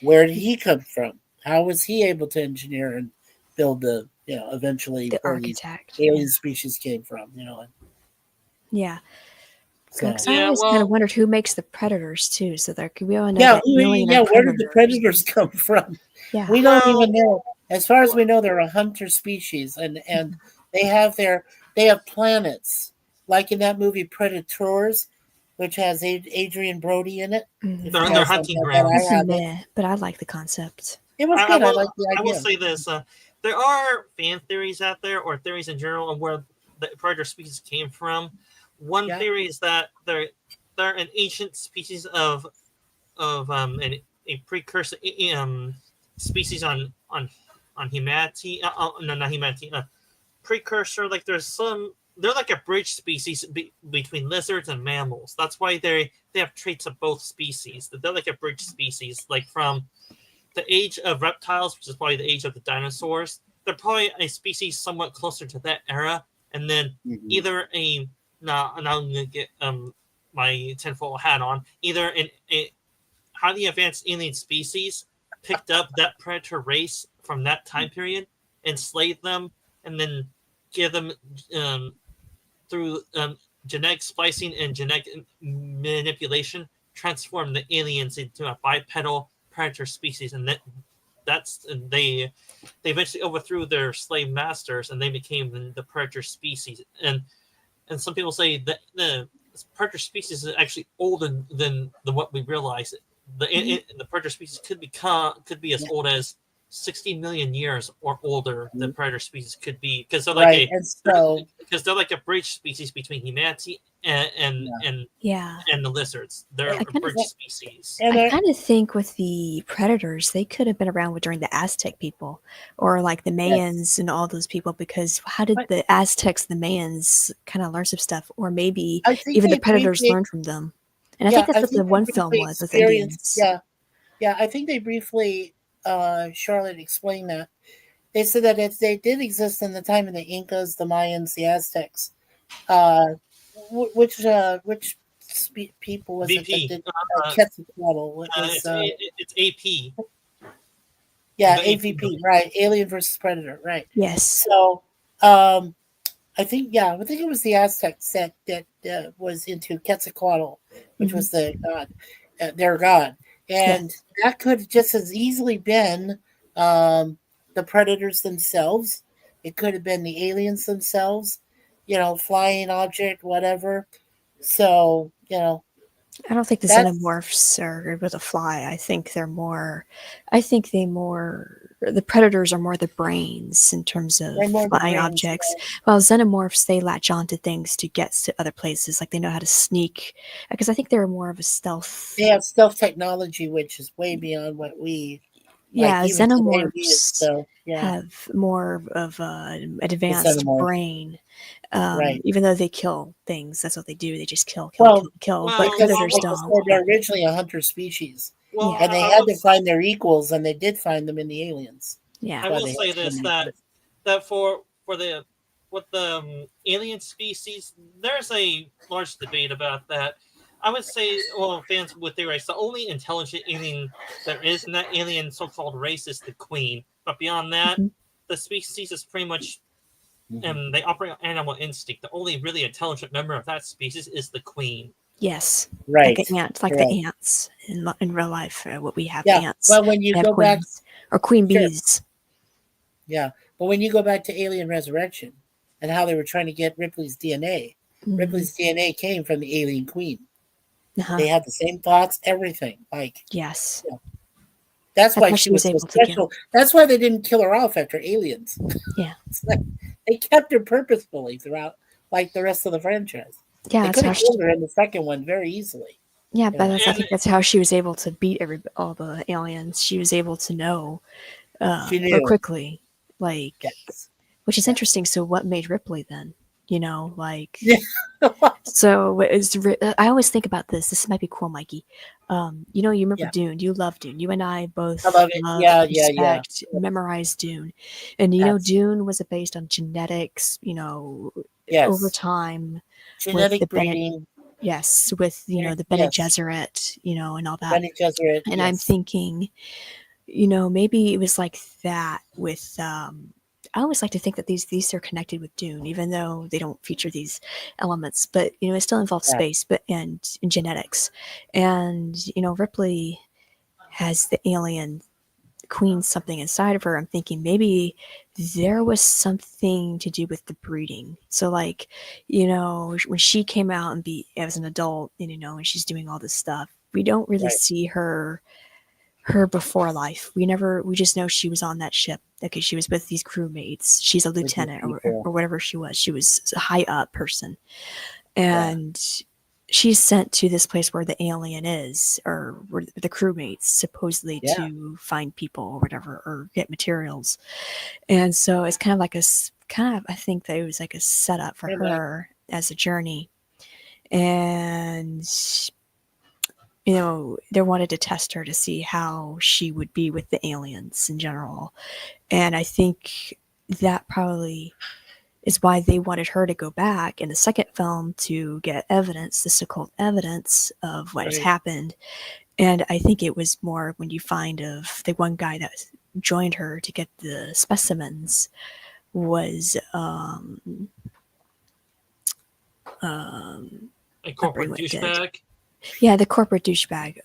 Where did he come from? How was he able to engineer and build eventually the where these architect. Yeah, alien species came from? yeah. So Because I Yeah. always kind of Well. wondered who makes the predators too. So there, we all know yeah, that alien are where did the predators. predators come from? Yeah. We don't Well. even know. As far as we know, they're a hunter species, and they have planets, like in that movie Predators, which has Adrian Brody in it. If you Mhm. They're guys have hunting that, I It's a grounds. have it. meh, but I like the concept. It was I good. I will. like the I will idea. say this: there are fan theories out there, or theories in general, of where the predator species came from. One Yeah, theory is that they're an ancient species of a precursor species on humanity. No, not humanity. Precursor, like they're like a bridge species between lizards and mammals. That's why they have traits of both species. They're like a bridge species, like from the age of reptiles, which is probably the age of the dinosaurs. They're probably a species somewhat closer to that era, and then hmm either a now I'm gonna get my tinfoil hat on. Either a highly advanced alien species picked up that predator race from that time period, enslaved them, and then give them through genetic splicing and genetic manipulation, transform the aliens into a bipedal predator species, and that's they eventually overthrew their slave masters, and they became the predator species. And some people say that the predator species is actually older than what we realize. The predator species could be as old as 60 million years or older than predator species could be, because they're like they're like a bridge species between humanity and the lizards. They're a bridge species. I kind of think with the predators, they could have been around during the Aztec people or like the Mayans and all those people, because how did the Aztecs, the Mayans kind of learn some stuff? Or maybe even the predators learned from them. And I think that's what the one film was with Indians. Yeah, I think they briefly, Charlotte explained that. They said that if they did exist in the time of the Incas, the Mayans, the Aztecs, which people was VP. it that did Quetzalcoatl? It's AP. Yeah, AVP, right? Alien versus Predator, right? Yes. So, I think it was the Aztecs that was into Quetzalcoatl, which was the god, their god, and that could just as easily been the predators themselves. It could have been the aliens themselves, flying object, whatever. So, I don't think the xenomorphs are able to fly. I think the predators are more the brains in terms of flying objects. Right. While xenomorphs, they latch onto things to get to other places. Like they know how to sneak, because I think they're more of a stealth. They have stealth technology, which is way beyond what we. Xenomorphs have more of an advanced brain. Even though they kill things, that's what they do. They just kill. But predators don't. They're originally a hunter species, and they had to find their equals, and they did find them in the aliens. Yeah, I will say this: that for the alien species, there's a large debate about that. I would say, fans would theorize the only intelligent alien there is in that alien so-called race is the queen. But beyond that, the species is pretty much, they operate on animal instinct. The only really intelligent member of that species is the queen. Yes, right. Like an ant, the ants in real life. What we have, ants. Well, when you go back, or queen bees. Yeah, but when you go back to Alien Resurrection and how they were trying to get Ripley's DNA, Ripley's DNA came from the alien queen. They had the same thoughts, everything. Yes. That's why she was so special. That's why they didn't kill her off after Aliens. Yeah. They kept her purposefully throughout, like the rest of the franchise. Yeah, they could have killed her in the second one very easily. Yeah, but I think that's how she was able to beat all the aliens. She was able to know quickly, which is interesting. So, what made Ripley then? So I always think about this. This might be cool, Mikey. You remember Dune. You love Dune. You and I both memorized Dune. And Dune was based on genetics, over time. Genetic breeding. With the Bene Gesserit, and all that. Bene Gesserit, and I'm thinking, maybe it was like that with I always like to think that these are connected with Dune, even though they don't feature these elements. But it still involves space, and genetics. And Ripley has the alien queen something inside of her. I'm thinking maybe there was something to do with the breeding. So when she came out and as an adult, and she's doing all this stuff, we don't really see her before life. We just know she was on that ship because she was with these crewmates. She's a lieutenant or whatever she was. She was a high up person. And she's sent to this place where the alien is, or where the crewmates supposedly to find people or whatever, or get materials. And so it's kind of like I think that it was like a setup for her as a journey. And they wanted to test her to see how she would be with the aliens in general. And I think that probably is why they wanted her to go back in the second film to get evidence, this occult evidence of what has Right. happened. And I think it was more when you find of the one guy that joined her to get the specimens was A corporate Everyone did. douchebag. yeah, the corporate douchebag.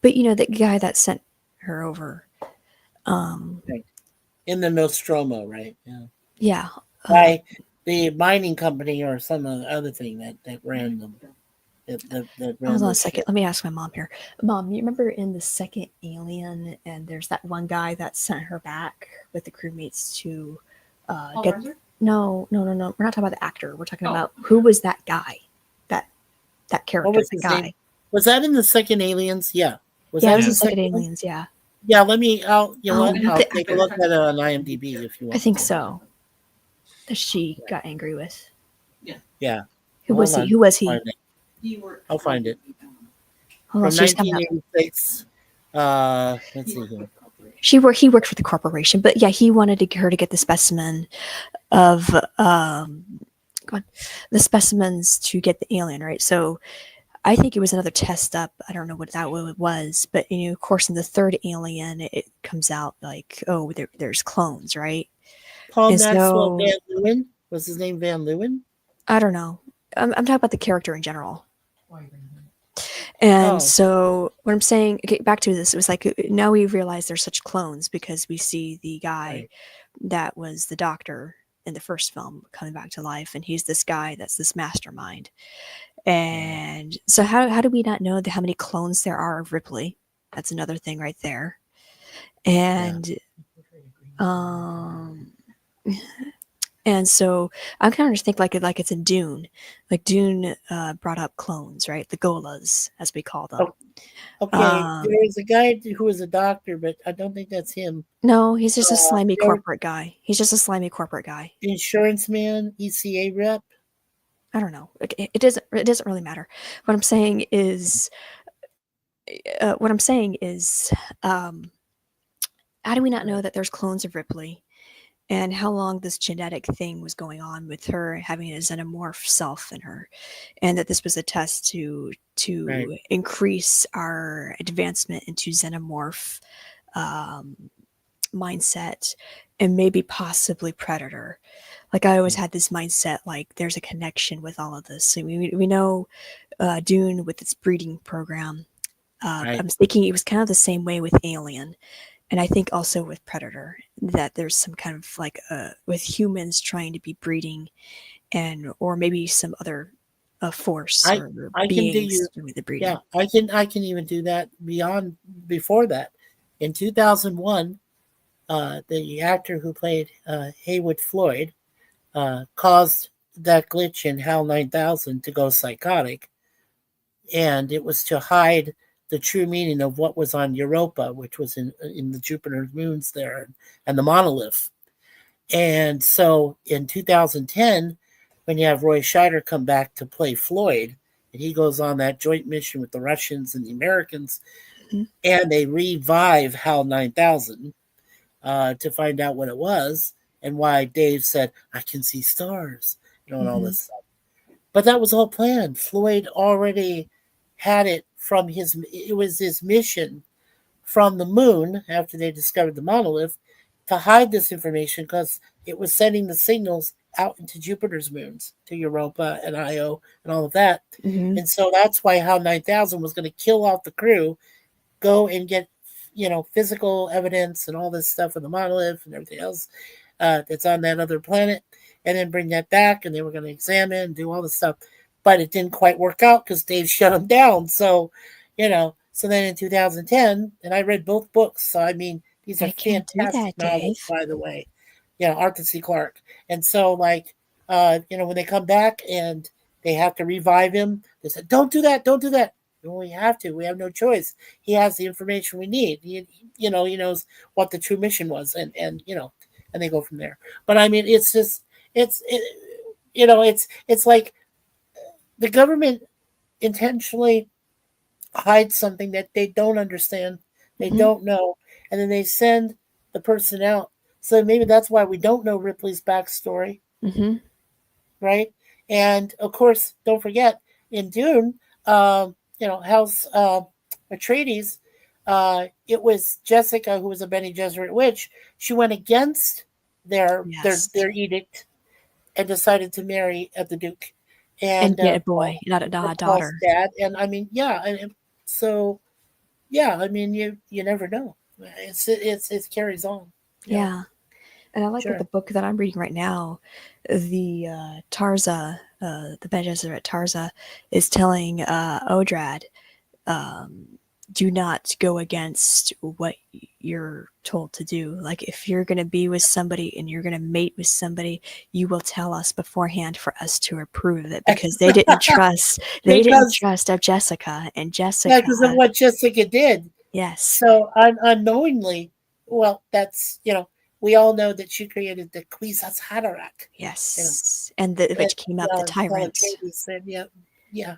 But you know, the guy that sent her over. In the Nostromo, right? Yeah. Yeah. By the mining company or some other thing that ran them. That ran Hold on a those second. ships. Let me ask my mom here. Mom, you remember in the second Alien, and there's that one guy that sent her back with the crewmates to get. No. We're not talking about the actor. We're talking about who was that guy, that character, What was the his guy. name? Was that in the second Aliens? Yeah. Was Yeah, that it was in the the second second one? Aliens. Yeah, Yeah. Let me. You know Oh, what? I I'll think- take a look at it on IMDb if you want. I think to. so. That she got angry with. Yeah. Who Hold was he? on. Who was he? Find it. I'll find it. Hold on, From she's coming up. 1986. Let's see here. He worked for the corporation, but yeah, he wanted her to get the specimen of the specimens to get the alien, right? So I think it was another test up. I don't know what that was, but you know, of course, in the third Alien, it comes out like, oh, there's clones, right? Paul And Maxwell so Van Leeuwen. Was his name Van Leeuwen? I don't know. I'm talking about the character in general. And Oh. so what I'm saying, okay, back to this, it was like now we realize there's such clones because we see the guy Right. that was the doctor in the first film coming back to life, and he's this guy that's this mastermind. And so how do we not know how many clones there are of Ripley? That's another thing right there. And and so I'm kind of just think like it's in Dune. Like Dune brought up clones, right? The Golas, as we call them. Okay. There was a guy who was a doctor, but I don't think that's him. No, he's just a slimy there- corporate guy. He's just a slimy corporate guy. Insurance man, ECA rep. I don't know. It doesn't really matter. What I'm saying is, how do we not know that there's clones of Ripley, and how long this genetic thing was going on with her having a xenomorph self in her, and that this was a test to Right. increase our advancement into xenomorph mindset, and maybe possibly predator. Like I always had this mindset, like there's a connection with all of this. So we know Dune with its breeding program. Right. I'm thinking it was kind of the same way with Alien, and I think also with Predator, that there's some kind of like with humans trying to be breeding, and or maybe some other force I- or I can do beings you- doing the breeding. Yeah, I can even do that before that. In 2001, the actor who played Haywood Floyd caused that glitch in HAL 9000 to go psychotic, and it was to hide the true meaning of what was on Europa, which was in the Jupiter's moons there, and the monolith. And so in 2010, when you have Roy Scheider come back to play Floyd, and he goes on that joint mission with the Russians and the Americans, and they revive HAL 9000 to find out what it was and why Dave said, I can see stars, and all this stuff. But that was all planned. Floyd already had it it was his mission from the moon after they discovered the monolith to hide this information because it was sending the signals out into Jupiter's moons, to Europa and Io and all of that. Mhm. And so that's why HAL 9000 was going to kill off the crew, go and get, physical evidence and all this stuff of the monolith and everything else that's on that other planet, and then bring that back, and they were going to examine and do all this stuff. But it didn't quite work out because Dave shut them down. So, so then in 2010, and I read both books. So, I mean, these are I can't do fantastic that, novels, Dave. by the way. Arthur C. Clarke. And so, like, when they come back and they have to revive him, they said, don't do that, don't do that. Well, we have to. We have no choice. He has the information we need. He knows what the true mission was, and they go from there. But I mean, it's just, it's like the government intentionally hides something that they don't understand, they don't know, and then they send the person out So maybe that's why we don't know Ripley's backstory, Mm-hmm. right? And of course, don't forget in Dune, House Atreides, it was Jessica who was a Bene Gesserit witch. She went against Yes. their edict and decided to marry the Duke And and get a boy, not a Paul's daughter. dad. And I mean, yeah, and so yeah, I mean, you never know. It carries on. Yeah. And I like with Sure. the book that I'm reading right now, the Tarza, the Bene Gesserit Tarza, is telling Odrad, do not go against what you're told to do. Like if you're going to be with somebody and you're going to mate with somebody, you will tell us beforehand for us to approve of it, because they didn't trust Because of Jessica, and yeah, because of Jessica, what Jessica did. yes, So unknowingly, well, that's we all know that she created the Kwisatz Haderach. You know, yes, and the, and which came up the Stella tyrant. Katie said, yeah, yeah.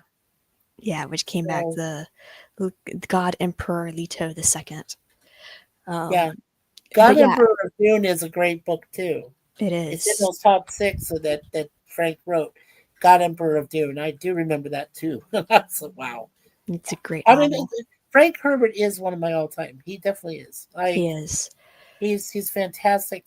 Yeah, which came back So the God Emperor Leto the Second. yeah, Um, but God yeah, Emperor of Dune is a great book too. it It's in is. those top six that Frank wrote. God Emperor of Dune. I do remember that too. So wow. It's a great I mean, novel. Frank Herbert is one of my all time. He definitely is. He is. He's fantastic,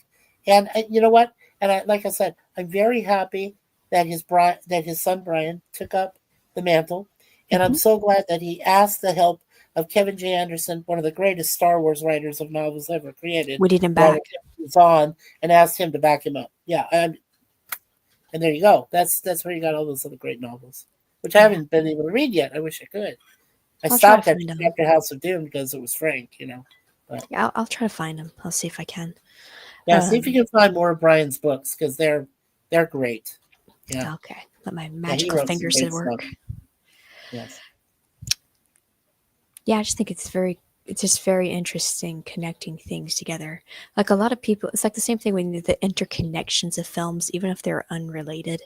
and you know what? And like I said, I'm very happy that his son Brian took up the mantle, and I'm Hmm. so glad that he asked the help of Kevin J. Anderson, one of the greatest Star Wars writers of novels ever created, We need him Robert back. Zahn, and asked him to back him up. Yeah, and there you go. That's where you got all those other great novels, which I Yeah, haven't been able to read yet. I wish I could. I I'll try to stopped after find him. after House of Doom because it was Frank. But Yeah, I'll try to find him. I'll see if I can. yeah, see if you can find more of Brian's books because they're great. Yeah, Okay, let my yeah, he magical wrote some fingers great at stuff. work. Yes, Yeah, I just think it's just very interesting connecting things together. Like a lot of people, it's like the same thing when the interconnections of films, even if they're unrelated,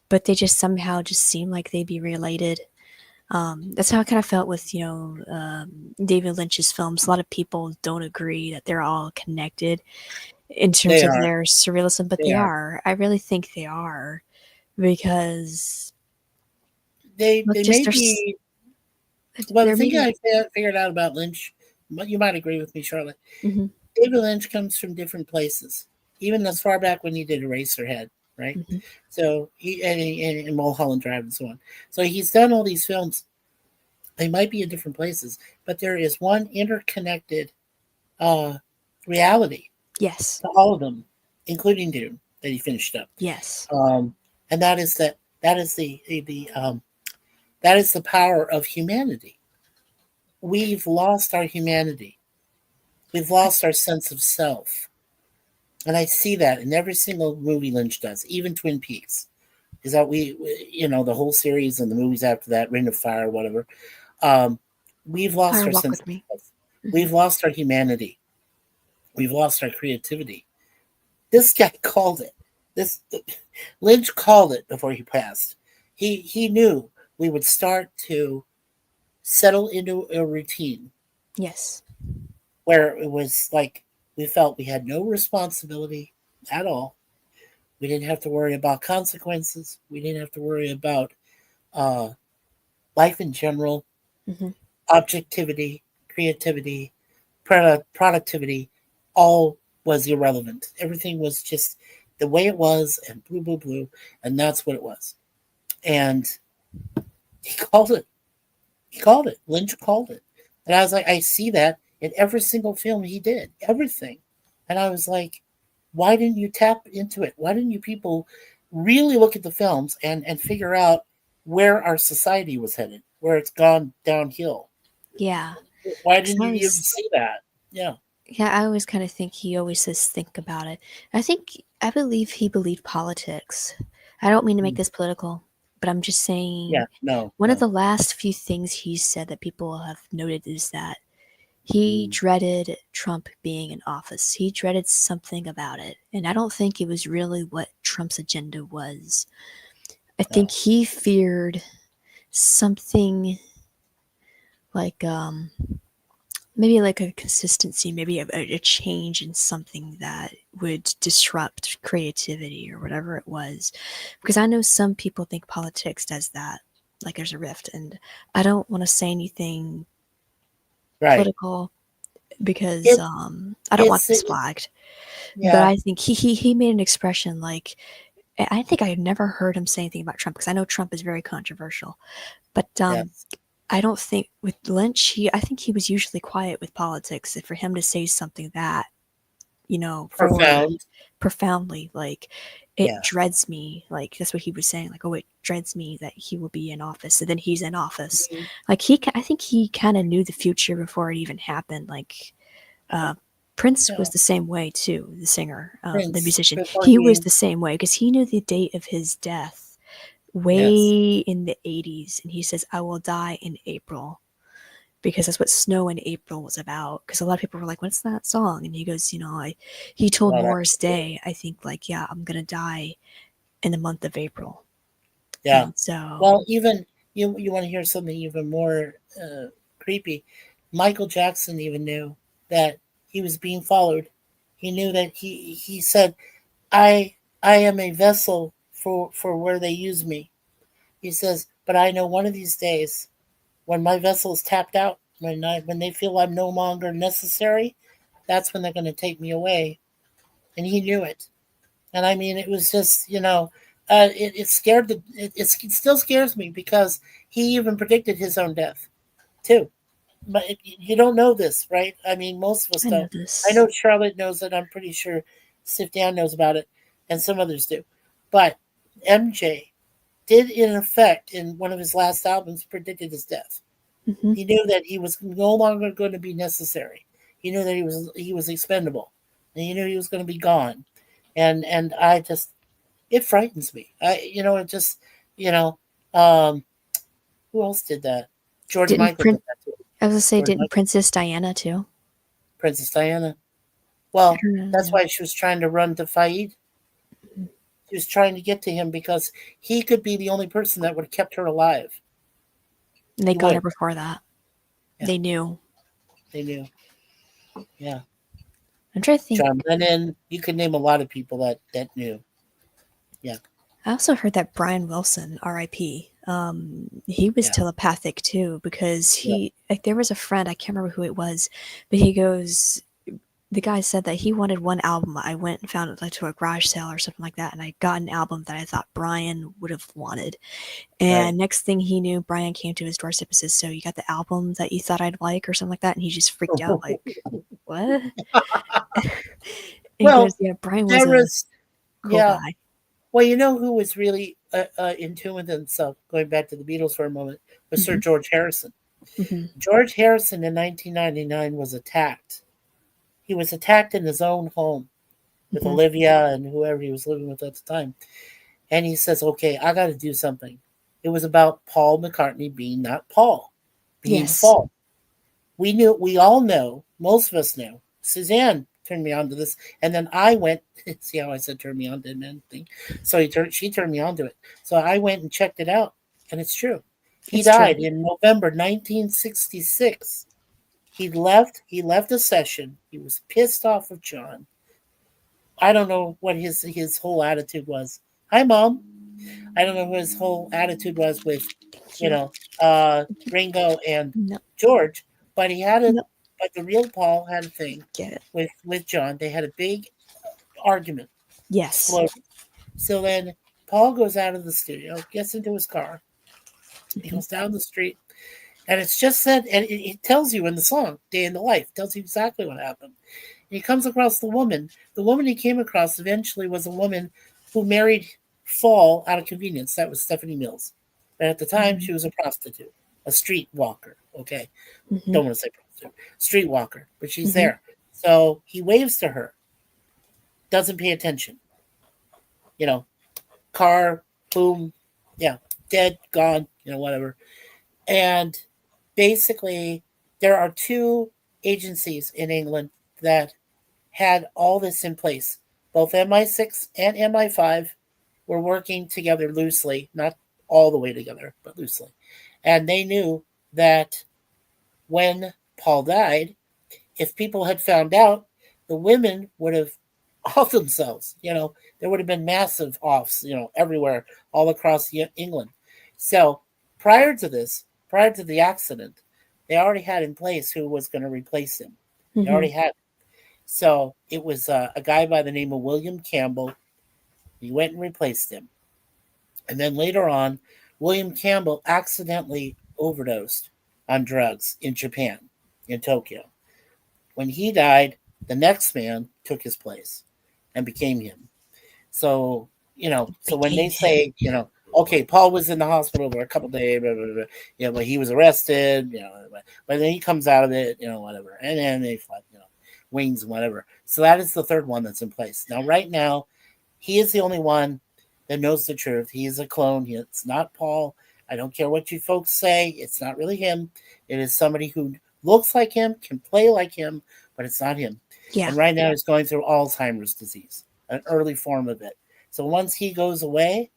but they just somehow just seem like they'd be related. That's how I kind of felt with David Lynch's films. A lot of people don't agree that they're all connected in terms they of are. their surrealism, but They they are. are. I really think they are, because look, They just may be. Well, the they're thing maybe. I figured out about Lynch, you might agree with me, Charlotte. Hmm. David Lynch comes from different places, even as far back when he did Eraserhead, right? Hmm. So and Mulholland Drive and so on. So he's done all these films. They might be in different places, but there is one interconnected uh, reality Yes, to all of them, including Dune that he finished up. yes, And that is that is the power of humanity. We've lost our humanity. We've lost our sense of self. And I see that in every single movie Lynch does, even Twin Peaks. Is that the whole series and the movies after that, Ring of Fire, whatever. Um, we've lost Fire our Walk sense with of Me. self. Hmm. We've lost our humanity. We've lost our creativity. This guy called it. This Lynch called it before he passed. He knew we would start to settle into a routine Yes, where it was like we felt we had no responsibility at all. We didn't have to worry about consequences. We didn't have to worry about uh, life in general, hmm, objectivity, creativity, productivity. All was irrelevant. Everything was just the way it was, and blue, blue, blue, and that's what it was. And he called it. He called it. Lynch called it. And I was like, I see that in every single film he did, everything. And I was like, why didn't you tap into it? Why didn't you people really look at the films and figure out where our society was headed, where it's gone downhill? yeah. Why 'Cause didn't you even see that? Yeah. Yeah, I always kind of think he always says think about it. I believe he believed politics. I don't mean to make Mm. this political, but I'm just Yeah. saying No. one of No. the last few things he said that people have noted is that he Mm. dreaded Trump being in office. He dreaded something about it. And I don't think it was really what Trump's agenda was. I think No. he feared something like maybe like a consistency, maybe a change in something that would disrupt creativity or whatever it was. Because I know some people think politics does that, like there's a rift, and I don't want to say anything Right. political because It I don't want it's this flagged. But yeah. I think he made an expression like I think I had never heard him say anything about Trump because I know Trump is very controversial. But Yes. I don't think with Lynch, I think he was usually quiet with politics. And for him to say something that, forward Profound. profoundly, like it Yeah. dreads me. Like that's what he was saying. Like, oh, it dreads me that he will be in office, and then he's in office. Mhm. Like I think he kind of knew the future before it even happened. Like uh, Prince Yeah. was the same way too. The singer, the Prince musician, before he was he the same way because he knew the date of his death yes. way in the 80s, and he says, "I will die in April." Because that's what Snow in April was about. Because a lot of people were like, "What's that song?" And he goes, he told Well, Morris that's Day, I think, like, "Yeah, I'm gonna die in the month of April." yeah. And so, Well, even you want to hear something even more creepy. Michael Jackson even knew that he was being followed. He knew that he said, I am a vessel for where they use me." He says, "But I know one of these days when my vessel is tapped out, when they feel I'm no longer necessary, that's when they're going to take me away." And he knew it. And I mean, it was just, it scared it still scares me because he even predicted his own death too. But you don't know this, right? I mean, most of us I know don't. I this. know Charlotte knows it. I'm pretty sure Sif Dan knows about it, and some others do. But MJ did, in effect, in one of his last albums, predicted his death. Hmm. He knew that he was no longer going to be necessary. He knew that he was expendable, and he knew he was going to be gone. And I just it frightens me. It just you know um, who else did that? George Didn't Michael did Prince, that too. I was gonna say, George didn't Michael, Princess Diana too? Princess Diana. I Well, don't that's know. why she was trying to run to Faid. She was trying to get to him because he could be the only person that would have kept her alive. They He got her would. before that. Yeah, They knew. they knew. Yeah. I'm trying to think. John Lennon. You could name a lot of people that knew. Yeah. I also heard that Brian Wilson, R.I.P. He was Yeah. telepathic too because Yeah. there was a friend, I can't remember who it was, but he goes, the guy said that he wanted one album. I went and found it like to a garage sale or something like that, and I got an album that I thought Brian would have wanted. Right. And next thing he knew, Brian came to his doorstep and says, "So you got the album that you thought I'd like," or something like that, and he just freaked out, like, "What?" And he Well, goes, "Yeah, Brian was there a was. cool Yeah. guy." Well, you know who was really in tune with himself, going back to the Beatles for a moment, was Sir Hmm. George Harrison. Hmm. George Harrison in 1999 was attacked. He was attacked in his own home with Hmm. Olivia and whoever he was living with at the time. And he says, "Okay, I got to do something." It was about Paul McCartney being not Paul, being Yes. Paul. We all know, most of us know. Suzanne turned me on to this, and then I went. See how I said "turn me on" to anything? So she turned me on to it. So I went and checked it out, and it's true. He It's true. died in November 1966. He left a session. He was pissed off with John. I don't know what his whole attitude was. Hi, Mom. I don't know what his whole attitude was with, Thank you you. know, Ringo and No, George, but he had a, no, but the real Paul had a thing get it. with John. They had a big argument, Yes. exploded. So then Paul goes out of the studio, gets into his car, he Hmm. goes down the street, and it's just said, and it tells you in the song, "Day in the Life," tells you exactly what happened. And he comes across the woman. The woman he came across eventually was a woman who married Fall out of convenience. That was Stephanie Mills. But at the time, Hmm. she was a prostitute, a street walker. Okay. Hmm. Don't want to say prostitute, street walker, but she's Hmm. there. So he waves to her, doesn't pay attention. You know, car, boom, yeah, dead, gone, whatever. And basically, there are two agencies in England that had all this in place. Both MI6 and MI5 were working together loosely, not all the way together, but loosely. And they knew that when Paul died, if people had found out, the women would have off themselves. There would have been massive offs, everywhere, all across England. So prior to this, prior to the accident, they already had in place who was going to replace him. They already had. So it was a guy by the name of William Campbell. He went and replaced him. And then later on, William Campbell accidentally overdosed on drugs in Japan, in Tokyo. When he died, the next man took his place and became him. So, so when they say, okay, Paul was in the hospital for a couple of days, blah, blah, blah, but he was arrested, but then he comes out of it, whatever. And then they fly, wings and whatever. So that is the third one that's in place. Now, right now, he is the only one that knows the truth. He is a clone. It's not Paul. I don't care what you folks say. It's not really him. It is somebody who looks like him, can play like him, but it's not him. Yeah. And right now he's going through Alzheimer's disease, an early form of it. So once he goes away,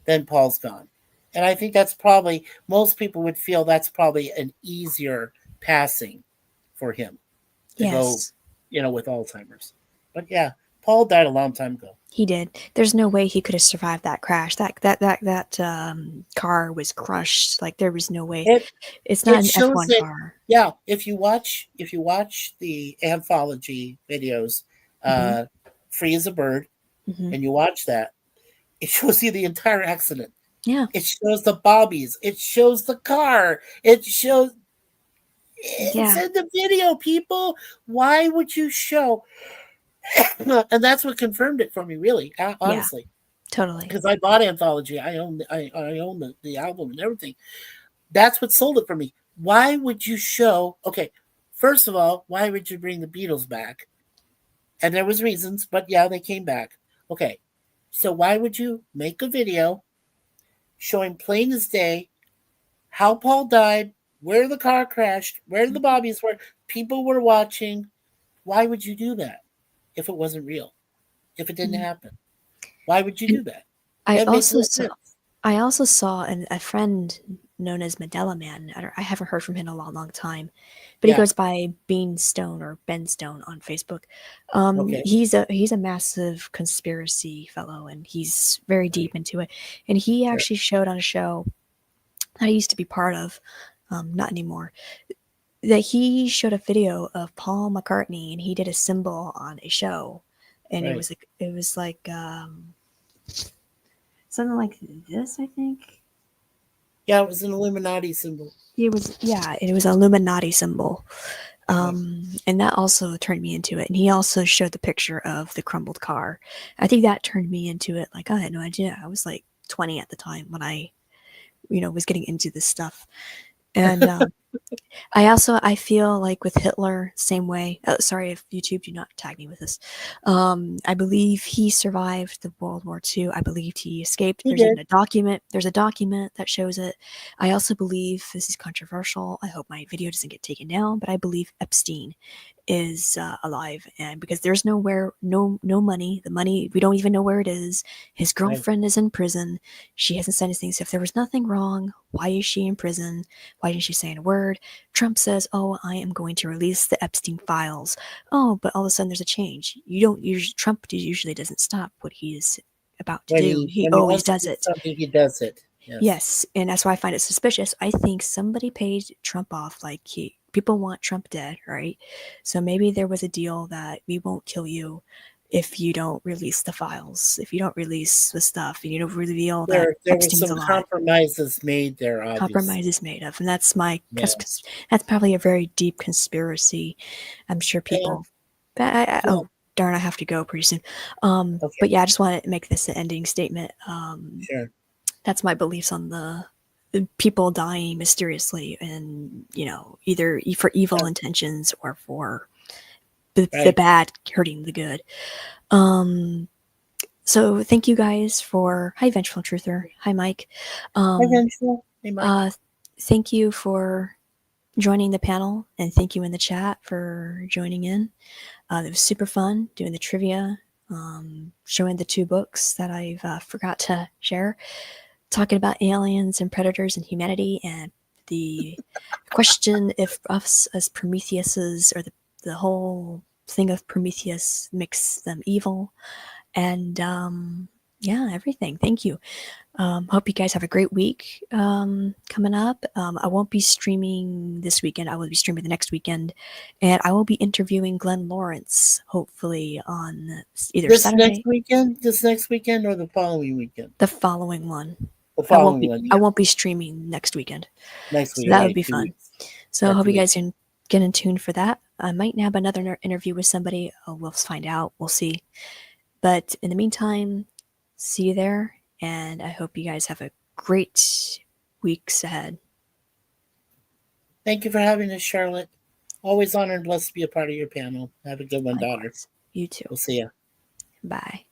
then Paul's gone. And I think that's probably, most people would feel that's probably an easier passing for him to go, with Alzheimer's. But yeah, Paul died a long time ago. He did. There's no way he could have survived that crash. That car was crushed. Like there was no way. It's not an F1 car. Yeah, if you watch the anthology videos, Free as a Bird, and you watch that, it shows you the entire accident. Yeah. It shows the bobbies. It shows the car. It's in the video, people. Why would you show? And that's what confirmed it for me, really, honestly. Yeah, totally. Because I bought Anthology. I own the album and everything. That's what sold it for me. Why would you show? Okay, first of all, why would you bring the Beatles back? And there was reasons, but yeah, they came back. Okay, so why would you make a video showing plain as day how Paul died, where the car crashed, where the bobbies were, people were watching? Why would you do that if it wasn't real? If it didn't happen? Why would you do that? I also saw a friend known as Medella Man. I haven't heard from him in a long time, but he goes by Bean Stone or Ben Stone on Facebook. He's a massive conspiracy fellow, and he's very deep into it. And he actually showed on a show that I used to be part of, not anymore, that he showed a video of Paul McCartney, and he did a symbol on a show, and it was like something like this, I think. Yeah, it was an Illuminati symbol. It was an Illuminati symbol. And that also turned me into it. And he also showed the picture of the crumbled car. I think that turned me into it. Like, I had no idea. I was like 20 at the time when I, was getting into this stuff. And I feel like with Hitler, same way. Sorry if YouTube do not tag me with this. I believe he survived the World War II. I believe he escaped. There's a document that shows it. I also believe, this is controversial, I hope my video doesn't get taken down, but I believe Epstein is alive, and because there's no money, the money, we don't even know where it is. His girlfriend is in prison. She hasn't said anything. So if there was nothing wrong, why is she in prison? Why didn't she say a word? Trump says, "Oh, I am going to release the Epstein files." Oh, but all of a sudden there's a change. Trump usually doesn't stop what he is about to do. He always does it. He does it. Yes, and that's why I find it suspicious. I think somebody paid Trump off, like people want Trump dead, right? So maybe there was a deal that we won't kill you if you don't release the files, if you don't release the stuff, and you don't reveal that there Epstein's were some alive. Compromises made there, obviously. Compromises made of, and that's that's probably a very deep conspiracy. I'm sure people. Oh darn! I have to go pretty soon. But yeah, I just want to make this an ending statement. Sure. That's my beliefs on the people dying mysteriously, and either for evil intentions or for the bad hurting the good. So thank you guys for hi Vengeful Truther, hi Mike. Hi Vengeful. Hey Mike. Thank you for joining the panel, and thank you in the chat for joining in. It was super fun doing the trivia, showing the 2 books that I've forgot to share, talking about aliens and predators and humanity, and the question if us as Prometheuses or the whole thing of Prometheus makes them evil, and yeah, everything. Thank you. Hope you guys have a great week coming up. I won't be streaming this weekend. I will be streaming the next weekend, and I will be interviewing Glenn Lawrence hopefully on either This Saturday, next weekend, or the following weekend? the following one. The I won't following be. one. I Yeah. won't be streaming next weekend. Next So week. that right, would be 2 fun. weeks. So I Yeah, hope 2 you guys can get in tune for that. I might nab another interview with somebody. We'll find out. We'll see. But in the meantime, see you there, and I hope you guys have a great weeks ahead. Thank you for having us, Charlotte. Always honored and blessed to be a part of your panel. Have a good one, daughter. Likewise. You too. We'll see you. Bye.